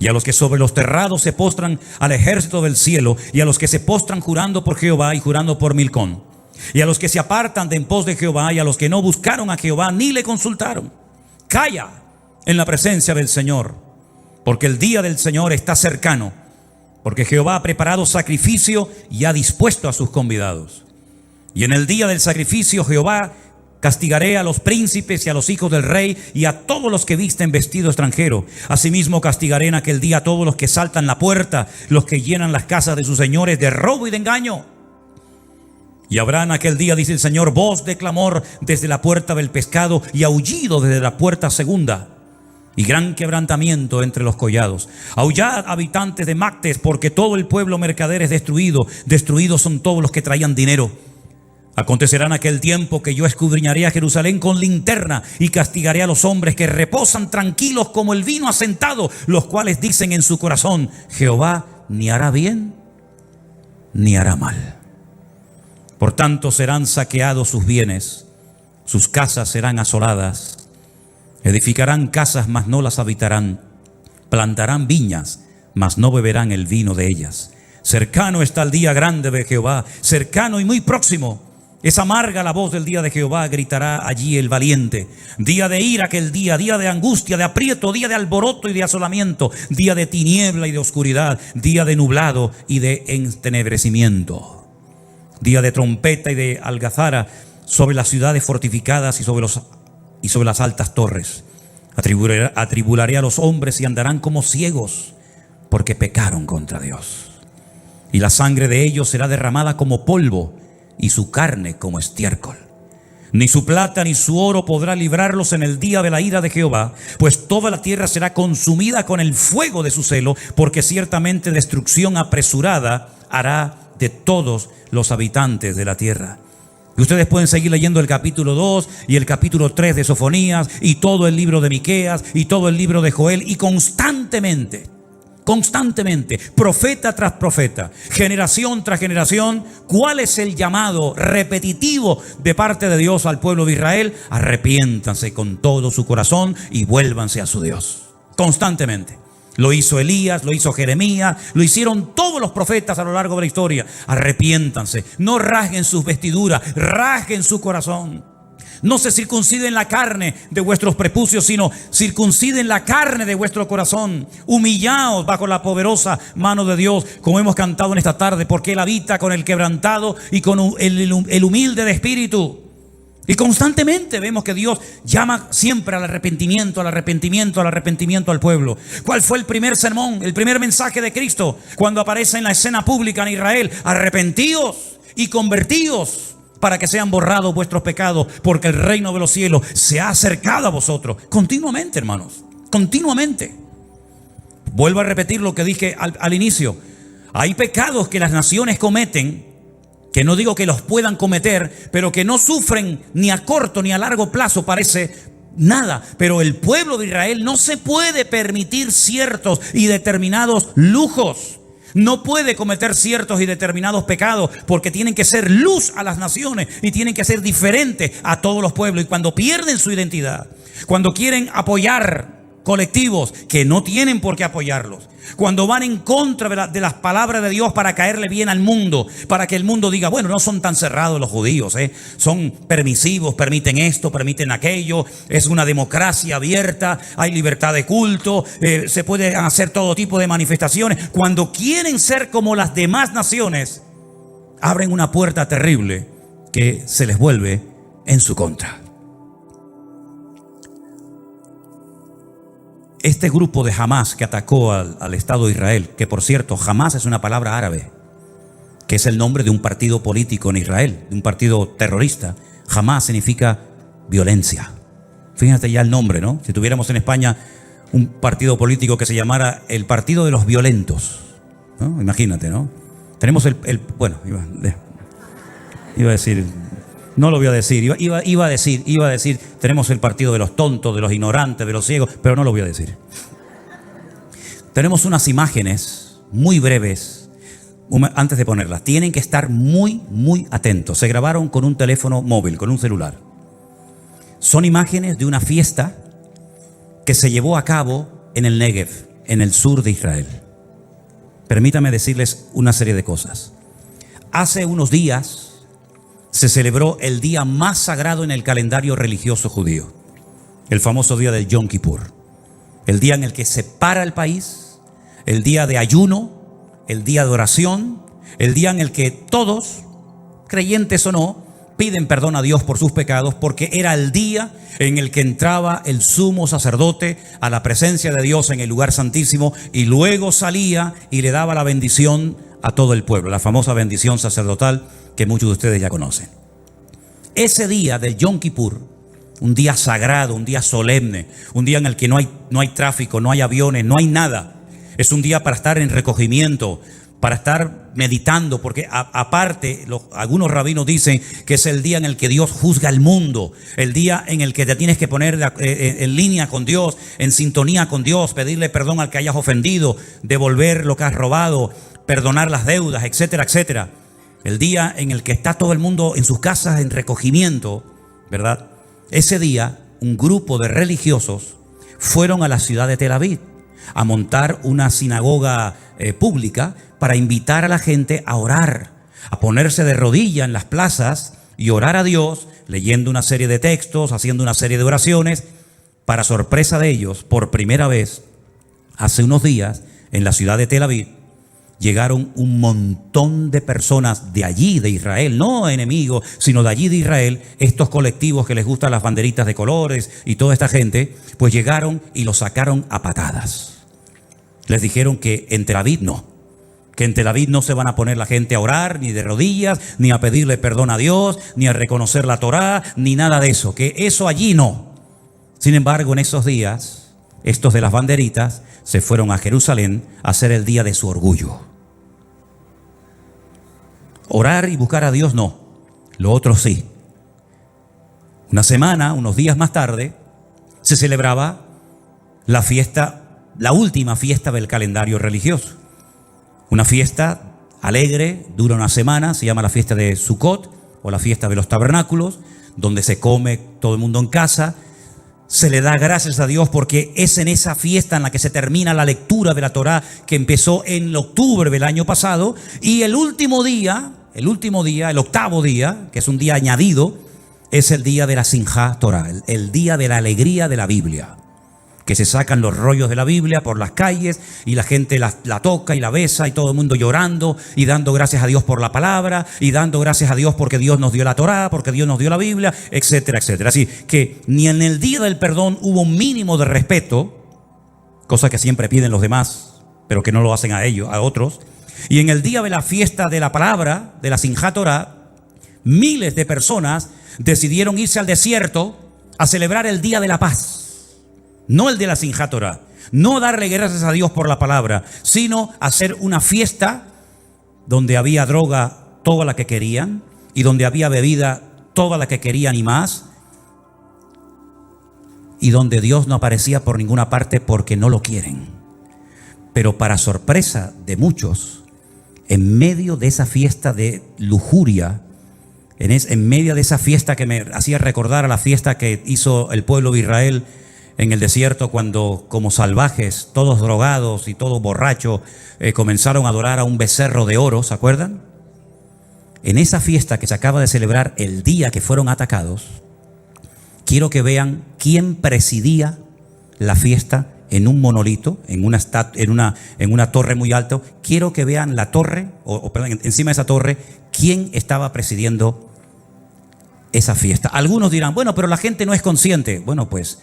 Y a los que sobre los terrados se postran al ejército del cielo y a los que se postran jurando por Jehová y jurando por Milcón. y a los que se apartan de en pos de Jehová, y a los que no buscaron a Jehová ni le consultaron. Calla en la presencia del Señor, porque el día del Señor está cercano, porque Jehová ha preparado sacrificio y ha dispuesto a sus convidados. Y en el día del sacrificio Jehová castigaré a los príncipes y a los hijos del rey y a todos los que visten vestido extranjero. Asimismo castigaré en aquel día a todos los que saltan la puerta, los que llenan las casas de sus señores de robo y de engaño. Y habrá en aquel día, dice el Señor, voz de clamor desde la puerta del pescado y aullido desde la puerta segunda, y gran quebrantamiento entre los collados. Aullad, habitantes de Mactes, porque todo el pueblo mercader es destruido. Destruidos son todos los que traían dinero. Acontecerá en aquel tiempo que yo escudriñaré a Jerusalén con linterna y castigaré a los hombres que reposan tranquilos como el vino asentado, los cuales dicen en su corazón: Jehová ni hará bien ni hará mal. Por tanto serán saqueados sus bienes, sus casas serán asoladas. Edificarán casas, mas no las habitarán. Plantarán viñas, mas no beberán el vino de ellas. Cercano está el día grande de Jehová, cercano y muy próximo. Es amarga la voz del día de Jehová, gritará allí el valiente. Día de ira aquel día, día de angustia, de aprieto, día de alboroto y de asolamiento, día de tiniebla y de oscuridad, día de nublado y de entenebrecimiento. Día de trompeta y de algazara sobre las ciudades fortificadas y sobre las altas torres. Atribularé a los hombres y andarán como ciegos, porque pecaron contra Dios. Y la sangre de ellos será derramada como polvo, y su carne como estiércol. Ni su plata ni su oro podrá librarlos en el día de la ira de Jehová, pues toda la tierra será consumida con el fuego de su celo, porque ciertamente destrucción apresurada hará de todos los habitantes de la tierra. Y ustedes pueden seguir leyendo el capítulo 2 y el capítulo 3 de Sofonías y todo el libro de Miqueas y todo el libro de Joel, y constantemente, profeta tras profeta, generación tras generación, ¿cuál es el llamado repetitivo de parte de Dios al pueblo de Israel? Arrepiéntanse con todo su corazón y vuélvanse a su Dios. Constantemente. Lo hizo Elías, lo hizo Jeremías, lo hicieron todos los profetas a lo largo de la historia. Arrepiéntanse, no rasguen sus vestiduras, rasguen su corazón. No se circunciden la carne de vuestros prepucios, sino circunciden la carne de vuestro corazón. Humillaos bajo la poderosa mano de Dios, como hemos cantado en esta tarde, porque Él habita con el quebrantado y con el humilde de espíritu. Y constantemente vemos que Dios llama siempre al arrepentimiento, al arrepentimiento, al arrepentimiento al pueblo. ¿Cuál fue el primer sermón, el primer mensaje de Cristo cuando aparece en la escena pública en Israel? Arrepentíos y convertíos para que sean borrados vuestros pecados, porque el reino de los cielos se ha acercado a vosotros. Continuamente, hermanos, continuamente. Vuelvo a repetir lo que dije al inicio. Hay pecados que las naciones cometen, que no digo que los puedan cometer, pero que no sufren ni a corto ni a largo plazo, parece nada. Pero el pueblo de Israel no se puede permitir ciertos y determinados lujos. No puede cometer ciertos y determinados pecados, porque tienen que ser luz a las naciones y tienen que ser diferentes a todos los pueblos. Y cuando pierden su identidad, cuando quieren apoyar colectivos que no tienen por qué apoyarlos, cuando van en contra de las palabras de Dios para caerle bien al mundo, para que el mundo diga, bueno, no son tan cerrados los judíos, son permisivos, permiten esto, permiten aquello, es una democracia abierta, hay libertad de culto, se puede hacer todo tipo de manifestaciones. Cuando quieren ser como las demás naciones, abren una puerta terrible que se les vuelve en su contra. Este grupo de Hamás que atacó al Estado de Israel, que por cierto, Hamás es una palabra árabe, que es el nombre de un partido político en Israel, de un partido terrorista. Hamás significa violencia. Fíjate ya el nombre, ¿no? Si tuviéramos en España un partido político que se llamara el Partido de los Violentos, ¿no? Imagínate, ¿no? Tenemos bueno, iba a decir... No lo voy a decir, iba a decir, tenemos el partido de los tontos, de los ignorantes, de los ciegos, pero no lo voy a decir. Tenemos unas imágenes muy breves, antes de ponerlas, tienen que estar muy, muy atentos. Se grabaron con un teléfono móvil, con un celular. Son imágenes de una fiesta que se llevó a cabo en el Negev, en el sur de Israel. Permítame decirles una serie de cosas. Hace unos días se celebró el día más sagrado en el calendario religioso judío, el famoso día del Yom Kippur, el día en el que se para el país, el día de ayuno, el día de oración, el día en el que todos, creyentes o no, piden perdón a Dios por sus pecados, porque era el día en el que entraba el sumo sacerdote a la presencia de Dios en el lugar santísimo y luego salía y le daba la bendición a todo el pueblo, la famosa bendición sacerdotal que muchos de ustedes ya conocen. Ese día del Yom Kippur, un día sagrado, un día solemne, un día en el que no hay tráfico, no hay aviones, no hay nada. Es un día para estar en recogimiento, para estar meditando, porque aparte algunos rabinos dicen que es el día en el que Dios juzga el mundo, el día en el que te tienes que poner en línea con Dios, en sintonía con Dios, pedirle perdón al que hayas ofendido, devolver lo que has robado, perdonar las deudas, etcétera, etcétera. El día en el que está todo el mundo en sus casas en recogimiento, ¿verdad? Ese día, un grupo de religiosos fueron a la ciudad de Tel Aviv a montar una sinagoga pública para invitar a la gente a orar, a ponerse de rodillas en las plazas y orar a Dios, leyendo una serie de textos, haciendo una serie de oraciones. Para sorpresa de ellos, por primera vez, hace unos días, en la ciudad de Tel Aviv, llegaron un montón de personas de allí, de Israel, no enemigos, sino de allí de Israel. Estos colectivos que les gustan las banderitas de colores y toda esta gente, pues llegaron y los sacaron a patadas. Les dijeron que en Tel Aviv no, que en Tel Aviv no se van a poner la gente a orar, ni de rodillas, ni a pedirle perdón a Dios, ni a reconocer la Torá, ni nada de eso, que eso allí no. Sin embargo, en esos días, estos de las banderitas se fueron a Jerusalén a hacer el día de su orgullo. Orar y buscar a Dios no, lo otro sí. Una semana, unos días más tarde, se celebraba la fiesta, la última fiesta del calendario religioso. Una fiesta alegre, dura una semana, se llama la fiesta de Sukkot o la fiesta de los tabernáculos, donde se come todo el mundo en casa. Se le da gracias a Dios porque es en esa fiesta en la que se termina la lectura de la Torá, que empezó en octubre del año pasado, y el octavo día, que es un día añadido, es el día de la Simjá Torá, el día de la alegría de la Biblia, que se sacan los rollos de la Biblia por las calles y la gente la toca y la besa y todo el mundo llorando y dando gracias a Dios por la palabra y dando gracias a Dios porque Dios nos dio la Torá, porque Dios nos dio la Biblia, etcétera, etcétera. Así que ni en el día del perdón hubo un mínimo de respeto, cosa que siempre piden los demás, pero que no lo hacen a ellos, a otros. Y en el día de la fiesta de la palabra, de la Simjá Torá, miles de personas decidieron irse al desierto a celebrar el día de la paz. No el de la Simjá Torá, no darle gracias a Dios por la palabra, sino hacer una fiesta donde había droga toda la que querían y donde había bebida toda la que querían y más, y donde Dios no aparecía por ninguna parte porque no lo quieren. Pero para sorpresa de muchos, en medio de esa fiesta de lujuria, en medio de esa fiesta que me hacía recordar a la fiesta que hizo el pueblo de Israel en el desierto, cuando como salvajes, todos drogados y todos borrachos, comenzaron a adorar a un becerro de oro, ¿se acuerdan? En esa fiesta que se acaba de celebrar el día que fueron atacados, quiero que vean quién presidía la fiesta en un monolito, en una torre muy alta. Quiero que vean la torre, perdón, encima de esa torre, quién estaba presidiendo esa fiesta. Algunos dirán, bueno, pero la gente no es consciente. Bueno, pues,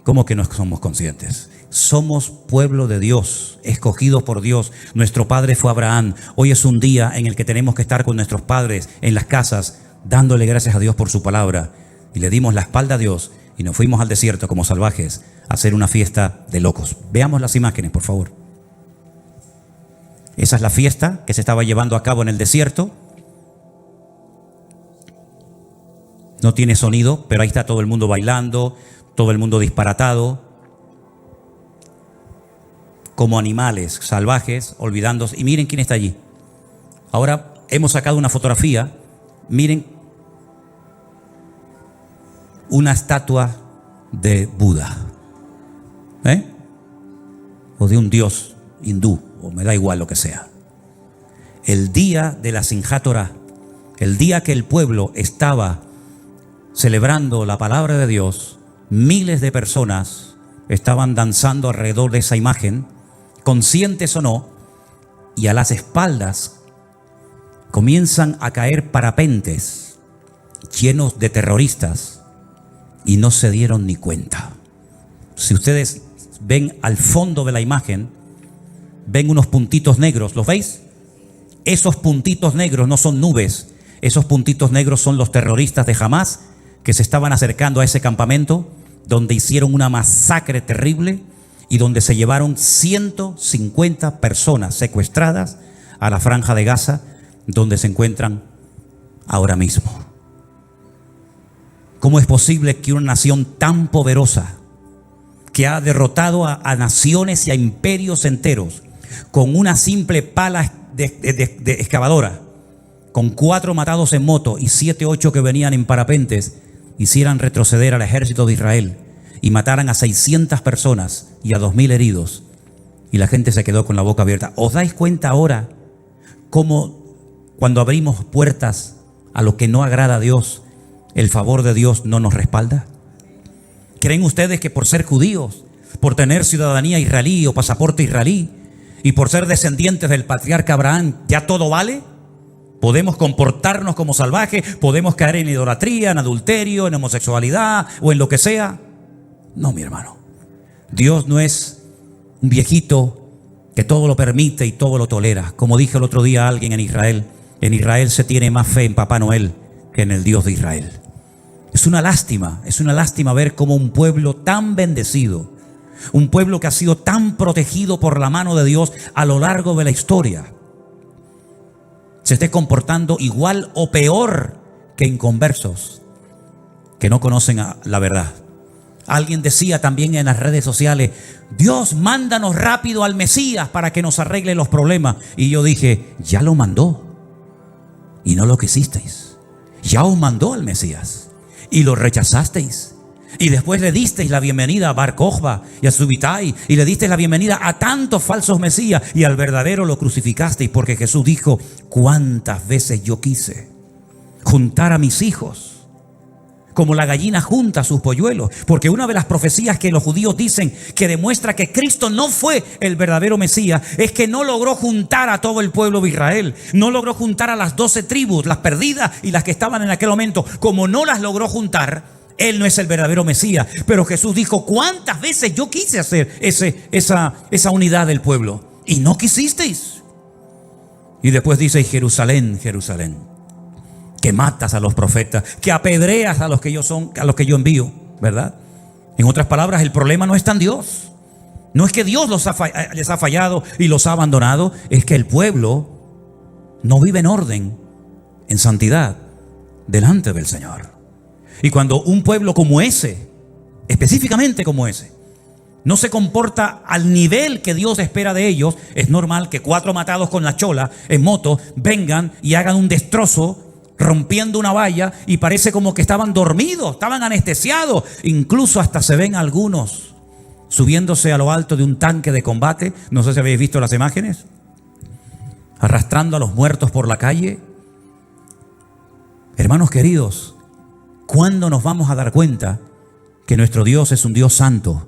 ¿cómo que no somos conscientes? Somos pueblo de Dios, escogidos por Dios. Nuestro padre fue Abraham. Hoy es un día en el que tenemos que estar con nuestros padres en las casas, dándole gracias a Dios por su palabra. Y le dimos la espalda a Dios y nos fuimos al desierto como salvajes a hacer una fiesta de locos. Veamos las imágenes, por favor. Esa es la fiesta que se estaba llevando a cabo en el desierto. No tiene sonido, pero ahí está todo el mundo bailando, todo el mundo disparatado, como animales salvajes, olvidándose. Y miren quién está allí. Ahora hemos sacado una fotografía. Miren, una estatua de Buda, o de un dios hindú, o me da igual lo que sea. El día de la Simjá Torá el día que el pueblo estaba celebrando la palabra de Dios, miles de personas estaban danzando alrededor de esa imagen, conscientes o no, y a las espaldas comienzan a caer parapentes llenos de terroristas y no se dieron ni cuenta. Si ustedes ven al fondo de la imagen, ven unos puntitos negros, ¿los veis? Esos puntitos negros no son nubes, esos puntitos negros son los terroristas de Hamás que se estaban acercando a ese campamento donde hicieron una masacre terrible y donde se llevaron 150 personas secuestradas a la Franja de Gaza, donde se encuentran ahora mismo. ¿Cómo es posible que una nación tan poderosa, que ha derrotado a naciones y a imperios enteros, con una simple pala de excavadora, con 4 matados en moto y 7, 8 que venían en parapentes, hicieran retroceder al ejército de Israel y mataran a 600 personas y a 2000 heridos, y la gente se quedó con la boca abierta? ¿Os dais cuenta ahora cómo cuando abrimos puertas a lo que no agrada a Dios, el favor de Dios no nos respalda? ¿Creen ustedes que por ser judíos, por tener ciudadanía israelí o pasaporte israelí y por ser descendientes del patriarca Abraham, ya todo vale? ¿Podemos comportarnos como salvajes? ¿Podemos caer en idolatría, en adulterio, en homosexualidad o en lo que sea? No, mi hermano. Dios no es un viejito que todo lo permite y todo lo tolera. Como dije el otro día a alguien en Israel se tiene más fe en Papá Noel que en el Dios de Israel. Es una lástima ver cómo un pueblo tan bendecido, un pueblo que ha sido tan protegido por la mano de Dios a lo largo de la historia, se esté comportando igual o peor que inconversos que no conocen la verdad. Alguien decía también en las redes sociales: Dios, mándanos rápido al Mesías para que nos arregle los problemas. Y yo dije: ya lo mandó y no lo quisisteis. Ya os mandó al Mesías y lo rechazasteis. Y después le disteis la bienvenida a Bar Kokhba y a Subitai, y le disteis la bienvenida a tantos falsos mesías, y al verdadero lo crucificasteis, porque Jesús dijo: cuántas veces yo quise juntar a mis hijos como la gallina junta a sus polluelos. Porque una de las profecías que los judíos dicen que demuestra que Cristo no fue el verdadero Mesías es que no logró juntar a todo el pueblo de Israel, no logró juntar a las 12 tribus, las perdidas y las que estaban en aquel momento. Como no las logró juntar, Él no es el verdadero Mesías. Pero Jesús dijo: cuántas veces yo quise hacer esa unidad del pueblo y no quisisteis. Y después dice: Jerusalén, Jerusalén, que matas a los profetas, que apedreas a los que yo envío, ¿verdad? En otras palabras, el problema no está en Dios. No es que Dios les ha fallado y los ha abandonado, es que el pueblo no vive en orden, en santidad, delante del Señor. Y cuando un pueblo como ese, específicamente como ese, no se comporta al nivel que Dios espera de ellos, es normal que 4 matados con la chola en moto vengan y hagan un destrozo, rompiendo una valla, y parece como que estaban dormidos, estaban anestesiados. Incluso hasta se ven algunos subiéndose a lo alto de un tanque de combate, no sé si habéis visto las imágenes, arrastrando a los muertos por la calle. Hermanos queridos, ¿cuándo nos vamos a dar cuenta que nuestro Dios es un Dios santo?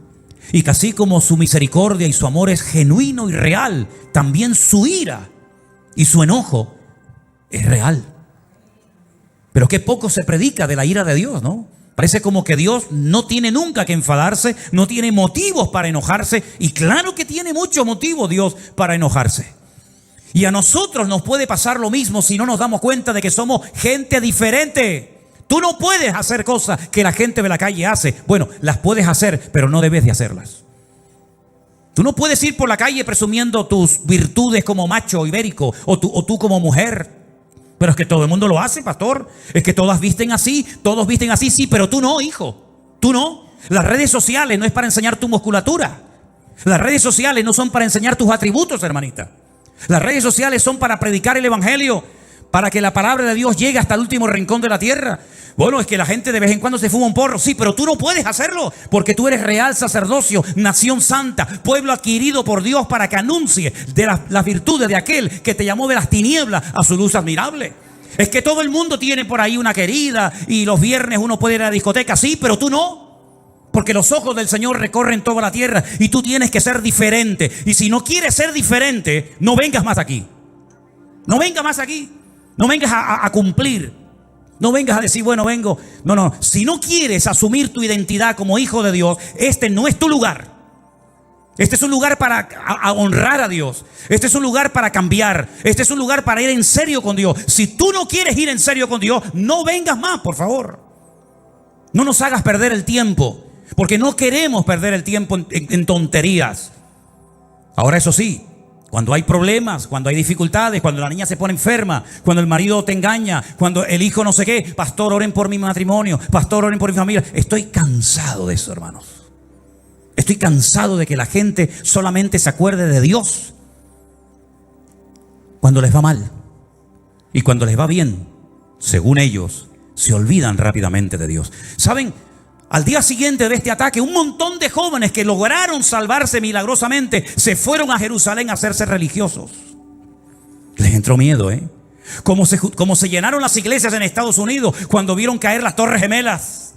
Y que así como su misericordia y su amor es genuino y real, también su ira y su enojo es real. Pero qué poco se predica de la ira de Dios, ¿no? Parece como que Dios no tiene nunca que enfadarse, no tiene motivos para enojarse. Y claro que tiene mucho motivo Dios para enojarse. Y a nosotros nos puede pasar lo mismo si no nos damos cuenta de que somos gente diferente. Tú no puedes hacer cosas que la gente de la calle hace. Bueno, las puedes hacer, pero no debes de hacerlas. Tú no puedes ir por la calle presumiendo tus virtudes como macho ibérico o tú como mujer. Pero es que todo el mundo lo hace, pastor. Es que todos visten así, sí, pero tú no, hijo. Tú no. Las redes sociales no es para enseñar tu musculatura. Las redes sociales no son para enseñar tus atributos, hermanita. Las redes sociales son para predicar el evangelio, para que la palabra de Dios llegue hasta el último rincón de la tierra. Bueno, es que la gente de vez en cuando se fuma un porro, sí, pero tú no puedes hacerlo, porque tú eres real sacerdocio, nación santa, pueblo adquirido por Dios para que anuncie de las virtudes de aquel que te llamó de las tinieblas a su luz admirable. Es que todo el mundo tiene por ahí una querida y los viernes uno puede ir a la discoteca, sí, pero tú no. Porque los ojos del Señor recorren toda la tierra y tú tienes que ser diferente. Y si no quieres ser diferente, no vengas más aquí. No vengas más aquí. No vengas a cumplir. No vengas a decir, bueno, vengo. No, no. Si no quieres asumir tu identidad como hijo de Dios, este no es tu lugar. Este es un lugar para honrar a Dios. Este es un lugar para cambiar. Este es un lugar para ir en serio con Dios. Si tú no quieres ir en serio con Dios, no vengas más, por favor. No nos hagas perder el tiempo, porque no queremos perder el tiempo en tonterías. Ahora, eso sí, cuando hay problemas, cuando hay dificultades, cuando la niña se pone enferma, cuando el marido te engaña, cuando el hijo no sé qué, pastor, oren por mi matrimonio, pastor, oren por mi familia. Estoy cansado de eso, hermanos. Estoy cansado de que la gente solamente se acuerde de Dios cuando les va mal. Y cuando les va bien, según ellos, se olvidan rápidamente de Dios. ¿Saben? Al día siguiente de este ataque, un montón de jóvenes que lograron salvarse milagrosamente se fueron a Jerusalén a hacerse religiosos. Les entró miedo, Como se llenaron las iglesias en Estados Unidos cuando vieron caer las Torres Gemelas.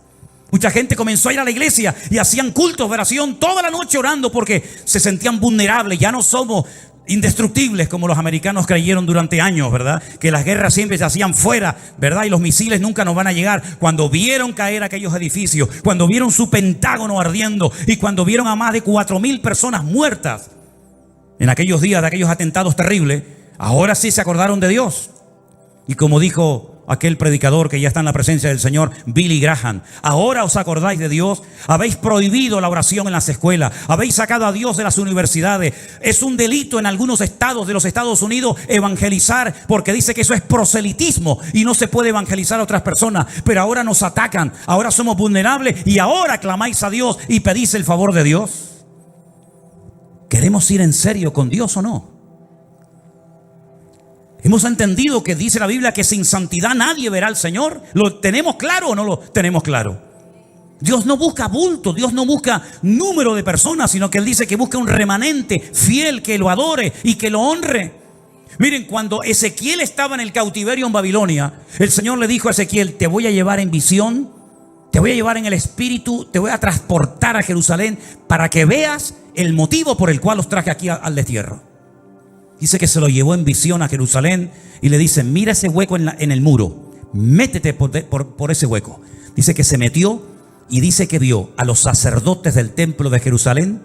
Mucha gente comenzó a ir a la iglesia y hacían cultos de oración toda la noche orando porque se sentían vulnerables. Ya no somos indestructibles como los americanos creyeron durante años, ¿verdad? Que las guerras siempre se hacían fuera, ¿verdad? Y los misiles nunca nos van a llegar. Cuando vieron caer aquellos edificios, cuando vieron su Pentágono ardiendo y cuando vieron a más de 4,000 personas muertas en aquellos días de aquellos atentados terribles, ahora sí se acordaron de Dios. Y como dijo aquel predicador que ya está en la presencia del Señor, Billy Graham, ahora os acordáis de Dios. Habéis prohibido la oración en las escuelas, habéis sacado a Dios de las universidades. Es un delito en algunos estados de los Estados Unidos evangelizar, porque dice que eso es proselitismo y no se puede evangelizar a otras personas. Pero ahora nos atacan, ahora somos vulnerables y ahora clamáis a Dios y pedís el favor de Dios. ¿Queremos ir en serio con Dios o no? Hemos entendido que dice la Biblia que sin santidad nadie verá al Señor. ¿Lo tenemos claro o no lo tenemos claro? Dios no busca bulto, Dios no busca número de personas, sino que Él dice que busca un remanente fiel que lo adore y que lo honre. Miren, cuando Ezequiel estaba en el cautiverio en Babilonia, el Señor le dijo a Ezequiel: te voy a llevar en visión, te voy a llevar en el espíritu, te voy a transportar a Jerusalén para que veas el motivo por el cual los traje aquí al destierro. Dice que se lo llevó en visión a Jerusalén y le dice: mira ese hueco en el muro, métete por ese hueco. Dice que se metió y dice que vio a los sacerdotes del templo de Jerusalén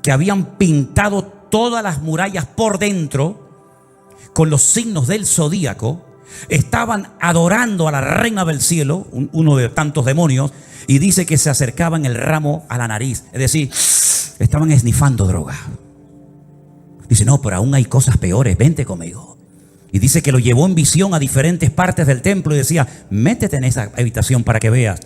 que habían pintado todas las murallas por dentro con los signos del zodíaco. Estaban adorando a la reina del cielo, uno de tantos demonios, y dice que se acercaban el ramo a la nariz. Es decir, estaban esnifando droga. Dice: no, pero aún hay cosas peores, vente conmigo. Y dice que lo llevó en visión a diferentes partes del templo y decía: métete en esa habitación para que veas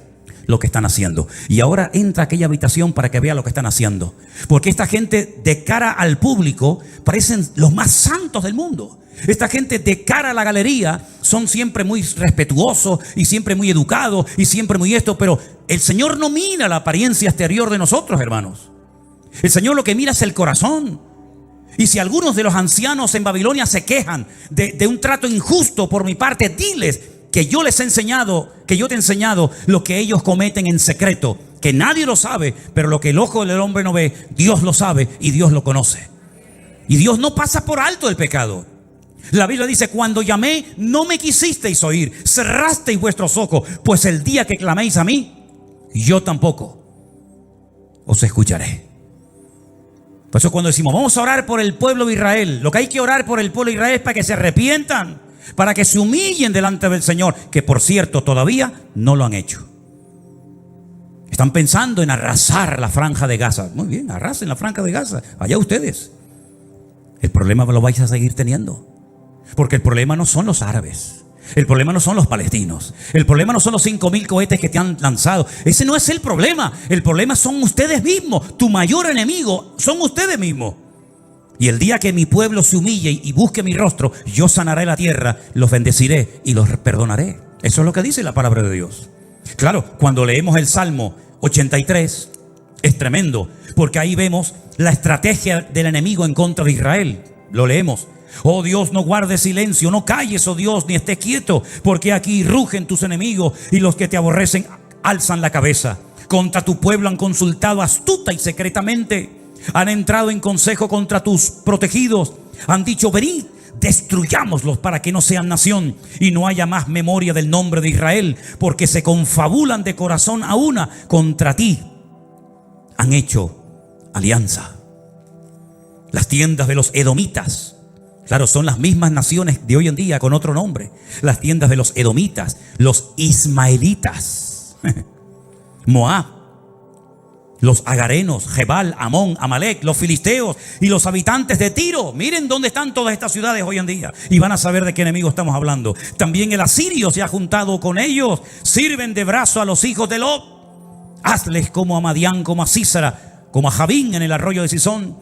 lo que están haciendo. Y ahora entra a aquella habitación para que vea lo que están haciendo. Porque esta gente, de cara al público, parecen los más santos del mundo. Esta gente, de cara a la galería, son siempre muy respetuosos y siempre muy educados y siempre muy esto. Pero el Señor no mira la apariencia exterior de nosotros, hermanos. El Señor lo que mira es el corazón. Y si algunos de los ancianos en Babilonia se quejan de un trato injusto por mi parte, diles que yo les he enseñado, que yo te he enseñado lo que ellos cometen en secreto, que nadie lo sabe, pero lo que el ojo del hombre no ve, Dios lo sabe y Dios lo conoce. Y Dios no pasa por alto el pecado. La Biblia dice: cuando llamé, no me quisisteis oír, cerrasteis vuestros ojos, pues el día que claméis a mí, yo tampoco os escucharé. Por eso cuando decimos vamos a orar por el pueblo de Israel, lo que hay que orar por el pueblo de Israel es para que se arrepientan, para que se humillen delante del Señor, que por cierto todavía no lo han hecho. Están pensando en arrasar la franja de Gaza. Muy bien, arrasen la franja de Gaza, allá ustedes. El problema lo vais a seguir teniendo, porque el problema no son los árabes. El problema no son los palestinos. El problema no son los 5,000 cohetes que te han lanzado. Ese no es el problema. El problema son ustedes mismos. Tu mayor enemigo son ustedes mismos. Y el día que mi pueblo se humille y busque mi rostro, yo sanaré la tierra, los bendeciré y los perdonaré. Eso es lo que dice la palabra de Dios. Claro, cuando leemos el Salmo 83, es tremendo, porque ahí vemos la estrategia del enemigo en contra de Israel. Lo leemos. Oh Dios, no guardes silencio, no calles, oh Dios, ni estés quieto, porque aquí rugen tus enemigos y los que te aborrecen alzan la cabeza. Contra tu pueblo han consultado astuta y secretamente. Han entrado en consejo contra tus protegidos. Han dicho: venid, destruyámoslos para que no sean nación y no haya más memoria del nombre de Israel, porque se confabulan de corazón a una contra ti. Han hecho alianza. Las tiendas de los edomitas, claro, son las mismas naciones de hoy en día con otro nombre. Las tiendas de los edomitas, los ismaelitas, Moab, los agarenos, Jebal, Amón, Amalek, los filisteos y los habitantes de Tiro. Miren dónde están todas estas ciudades hoy en día y van a saber de qué enemigo estamos hablando. También el asirio se ha juntado con ellos. Sirven de brazo a los hijos de Lot. Hazles como a Madián, como a Sísara, como a Javín en el arroyo de Sisón,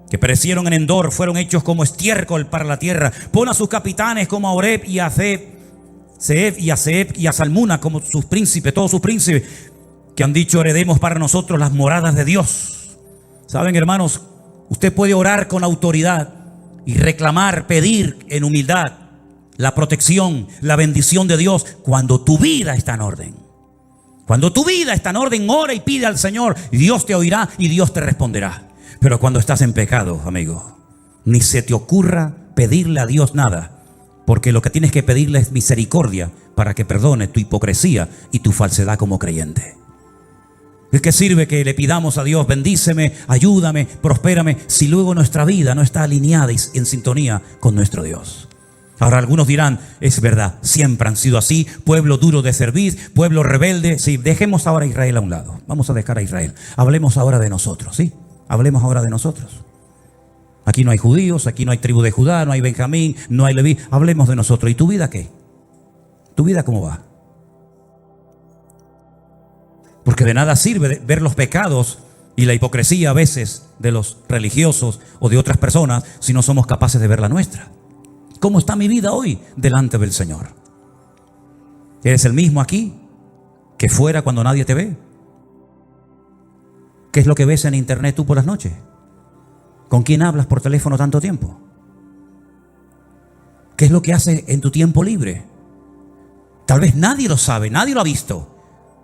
que perecieron en Endor, fueron hechos como estiércol para la tierra. Pon a sus capitanes como a Oreb y a Zeeb y a Zeeb y a Salmuna como sus príncipes, todos sus príncipes, que han dicho: heredemos para nosotros las moradas de Dios. Saben, hermanos, usted puede orar con autoridad y reclamar, pedir en humildad la protección, la bendición de Dios cuando tu vida está en orden. Cuando tu vida está en orden, ora y pide al Señor y Dios te oirá y Dios te responderá. Pero cuando estás en pecado, amigo, ni se te ocurra pedirle a Dios nada, porque lo que tienes que pedirle es misericordia para que perdone tu hipocresía y tu falsedad como creyente. ¿De qué sirve que le pidamos a Dios: bendíceme, ayúdame, prospérame, si luego nuestra vida no está alineada y en sintonía con nuestro Dios? Ahora algunos dirán: es verdad, siempre han sido así, pueblo duro de servir, pueblo rebelde. Sí, dejemos ahora a Israel a un lado, vamos a dejar a Israel. Hablemos ahora de nosotros, ¿sí? Hablemos ahora de nosotros. Aquí no hay judíos, aquí no hay tribu de Judá, no hay Benjamín, no hay Leví. Hablemos de nosotros. ¿Y tu vida qué? ¿Tu vida cómo va? Porque de nada sirve ver los pecados y la hipocresía a veces de los religiosos o de otras personas si no somos capaces de ver la nuestra. ¿Cómo está mi vida hoy delante del Señor? ¿Eres el mismo aquí que fuera cuando nadie te ve? ¿Qué es lo que ves en internet tú por las noches? ¿Con quién hablas por teléfono tanto tiempo? ¿Qué es lo que haces en tu tiempo libre? Tal vez nadie lo sabe, nadie lo ha visto,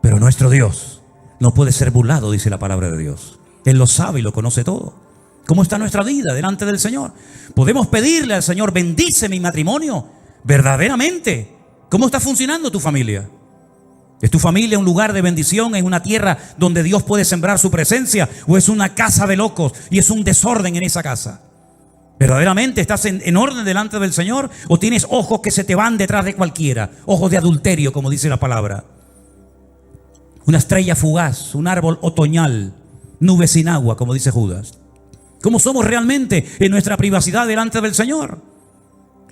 pero nuestro Dios no puede ser burlado, dice la palabra de Dios. Él lo sabe y lo conoce todo. ¿Cómo está nuestra vida delante del Señor? Podemos pedirle al Señor: bendice mi matrimonio. Verdaderamente, ¿cómo está funcionando tu familia? ¿Es tu familia un lugar de bendición? ¿Es una tierra donde Dios puede sembrar su presencia? ¿O es una casa de locos y es un desorden en esa casa? ¿Verdaderamente estás en orden delante del Señor? ¿O tienes ojos que se te van detrás de cualquiera? Ojos de adulterio, como dice la palabra. Una estrella fugaz, un árbol otoñal, nube sin agua, como dice Judas. ¿Cómo somos realmente en nuestra privacidad delante del Señor?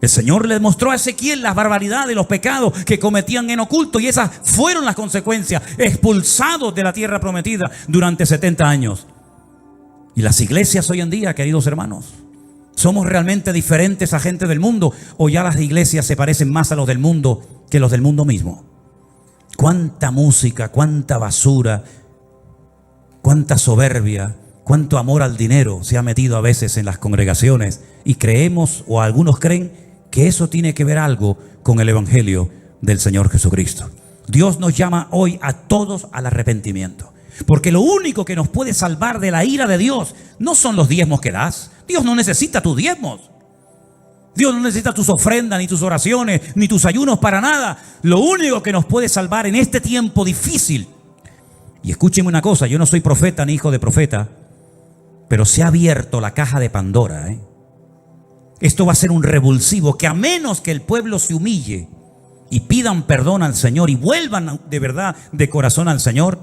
El Señor le mostró a Ezequiel las barbaridades, los pecados que cometían en oculto, y esas fueron las consecuencias: expulsados de la tierra prometida durante 70 años. Y las iglesias hoy en día, queridos hermanos, ¿somos realmente diferentes a gente del mundo o ya las iglesias se parecen más a los del mundo que los del mundo mismo? Cuánta música, cuánta basura, cuánta soberbia, cuánto amor al dinero se ha metido a veces en las congregaciones, y creemos, o algunos creen, que eso tiene que ver algo con el evangelio del Señor Jesucristo. Dios nos llama hoy a todos al arrepentimiento, porque lo único que nos puede salvar de la ira de Dios no son los diezmos que das. Dios no necesita tus diezmos. Dios no necesita tus ofrendas, ni tus oraciones, ni tus ayunos, para nada. Lo único que nos puede salvar en este tiempo difícil, y escúchenme una cosa, yo no soy profeta ni hijo de profeta, pero se ha abierto la caja de Pandora, Esto va a ser un revulsivo que, a menos que el pueblo se humille y pidan perdón al Señor y vuelvan de verdad, de corazón al Señor,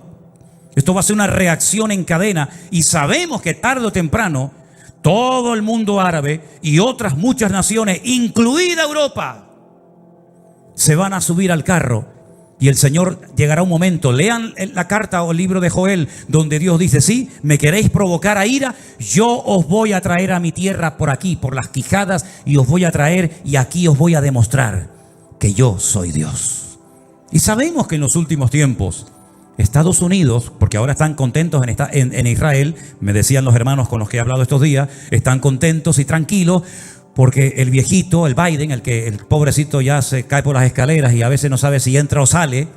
esto va a ser una reacción en cadena. Y sabemos que tarde o temprano todo el mundo árabe y otras muchas naciones, incluida Europa, se van a subir al carro. Y el Señor llegará un momento, lean la carta o el libro de Joel, donde Dios dice: sí, me queréis provocar a ira, yo os voy a traer a mi tierra por aquí, por las quijadas, y os voy a traer, y aquí os voy a demostrar que yo soy Dios. Y sabemos que en los últimos tiempos Estados Unidos, porque ahora están contentos en Israel, me decían los hermanos con los que he hablado estos días, están contentos y tranquilos Porque el viejito, el Biden, el pobrecito ya se cae por las escaleras y a veces no sabe si entra o sale,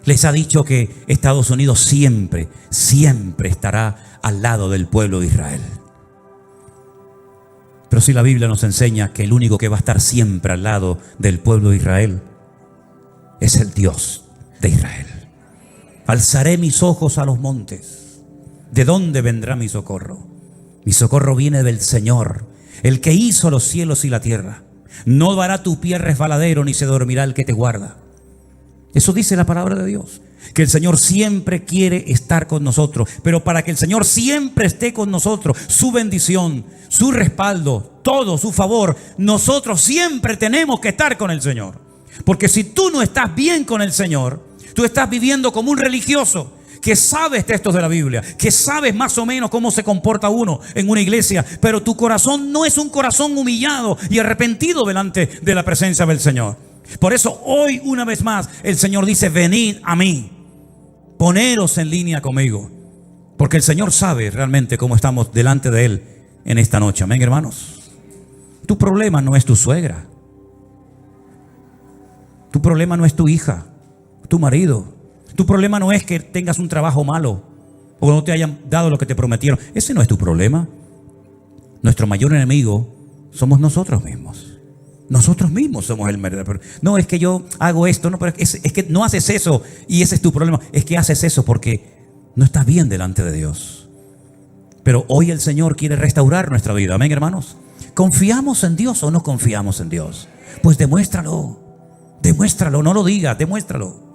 les ha dicho que Estados Unidos siempre, siempre estará al lado del pueblo de Israel. Pero si la Biblia nos enseña que el único que va a estar siempre al lado del pueblo de Israel es el Dios de Israel. Alzaré mis ojos a los montes. ¿De dónde vendrá mi socorro? Mi socorro viene del Señor, el que hizo los cielos y la tierra. No dará tu pie resbaladero, ni se dormirá el que te guarda. Eso dice la palabra de Dios, que el Señor siempre quiere estar con nosotros. Pero para que el Señor siempre esté con nosotros, su bendición, su respaldo, todo su favor, nosotros siempre tenemos que estar con el Señor. Porque si tú no estás bien con el Señor, tú estás viviendo como un religioso que sabes textos de la Biblia, que sabes más o menos cómo se comporta uno en una iglesia, pero tu corazón no es un corazón humillado y arrepentido delante de la presencia del Señor. Por eso hoy, una vez más, el Señor dice: venid a mí, poneros en línea conmigo, porque el Señor sabe realmente cómo estamos delante de Él en esta noche. Amén, hermanos. Tu problema no es tu suegra, tu problema no es tu hija, tu marido. Tu problema no es que tengas un trabajo malo o no te hayan dado lo que te prometieron. Ese no es tu problema. Nuestro mayor enemigo somos nosotros mismos. Nosotros mismos somos el verdadero. No es que yo hago esto, no, pero es que no haces eso y ese es tu problema. Es que haces eso porque no estás bien delante de Dios. Pero hoy el Señor quiere restaurar nuestra vida. Amén, hermanos. ¿Confiamos en Dios o no confiamos en Dios? Pues demuéstralo. Demuéstralo, no lo digas, demuéstralo.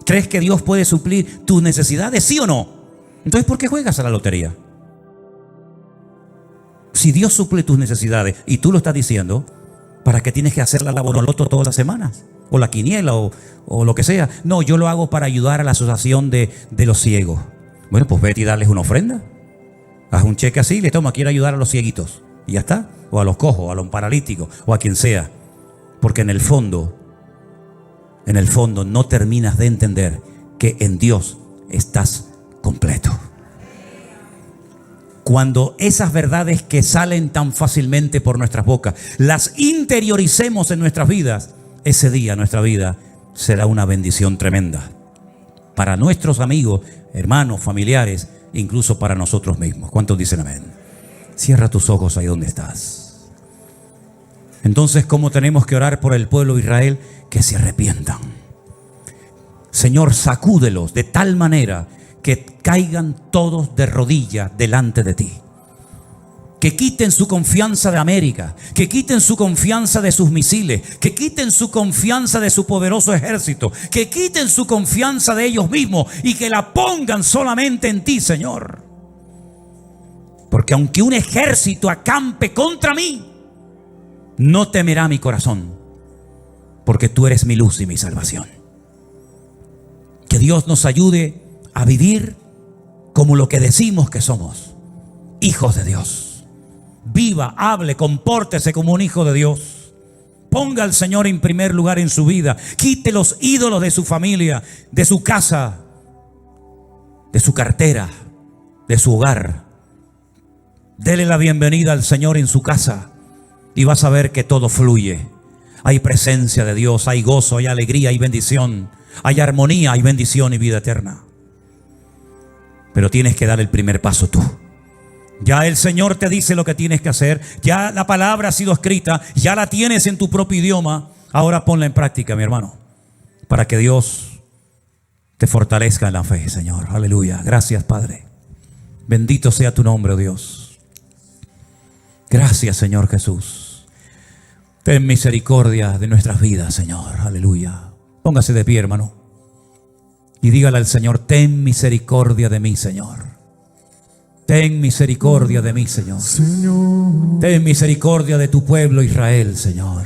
¿Crees que Dios puede suplir tus necesidades? ¿Sí o no? Entonces, ¿por qué juegas a la lotería? Si Dios suple tus necesidades y tú lo estás diciendo, ¿para qué tienes que hacer la laboroloto todas las semanas? O la quiniela o lo que sea. No, yo lo hago para ayudar a la asociación de los ciegos. Bueno, pues vete y darles una ofrenda. Haz un cheque así y le toma, quiero ayudar a los cieguitos. Y ya está. O a los cojos, a los paralíticos, o a quien sea. Porque en el fondo no terminas de entender que en Dios estás completo. Cuando esas verdades que salen tan fácilmente por nuestras bocas las interioricemos en nuestras vidas, ese día nuestra vida será una bendición tremenda para nuestros amigos, hermanos, familiares, incluso para nosotros mismos. ¿Cuántos dicen amén? Cierra tus ojos ahí donde estás. Entonces, ¿cómo tenemos que orar por el pueblo de Israel? Que se arrepientan. Señor, sacúdelos de tal manera que caigan todos de rodillas delante de ti. Que quiten su confianza de América, que quiten su confianza de sus misiles, que quiten su confianza de su poderoso ejército, que quiten su confianza de ellos mismos y que la pongan solamente en ti, Señor. Porque aunque un ejército acampe contra mí, no temerá mi corazón, porque tú eres mi luz y mi salvación. Que Dios nos ayude a vivir como lo que decimos que somos, hijos de Dios. Viva, hable, compórtese como un hijo de Dios. Ponga al Señor en primer lugar en su vida. Quite los ídolos de su familia, de su casa, de su cartera, de su hogar. Dele la bienvenida al Señor en su casa y vas a ver que todo fluye. Hay presencia de Dios, hay gozo, hay alegría, hay bendición, hay armonía, hay bendición y vida eterna. Pero tienes que dar el primer paso tú. Ya el Señor te dice lo que tienes que hacer. Ya la palabra ha sido escrita. Ya la tienes en tu propio idioma. Ahora ponla en práctica, mi hermano, para que Dios te fortalezca en la fe, Señor. Aleluya. Gracias, Padre. Bendito sea tu nombre, oh Dios. Gracias, Señor Jesús. Ten misericordia de nuestras vidas, Señor. Aleluya. Póngase de pie, hermano, y dígale al Señor: ten misericordia de mí, Señor. Ten misericordia de mí, Señor. Ten misericordia de tu pueblo Israel, Señor.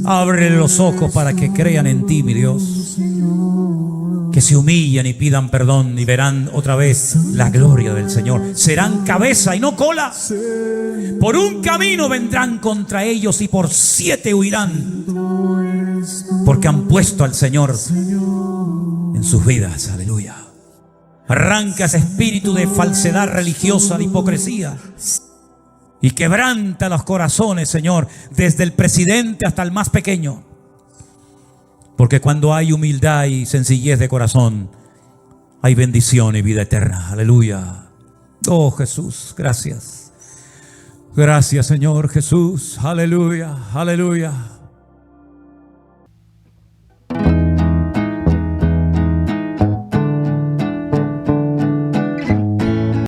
Ábrele los ojos para que crean en ti, mi Dios. Que se humillen y pidan perdón y verán otra vez la gloria del Señor. Serán cabeza y no cola. Por un camino vendrán contra ellos y por 7 huirán. Porque han puesto al Señor en sus vidas. Aleluya. Arranca ese espíritu de falsedad religiosa, de hipocresía. Y quebranta los corazones, Señor, desde el presidente hasta el más pequeño. Porque cuando hay humildad y sencillez de corazón, hay bendición y vida eterna. Aleluya. Oh Jesús, gracias. Gracias, Señor Jesús. Aleluya, aleluya.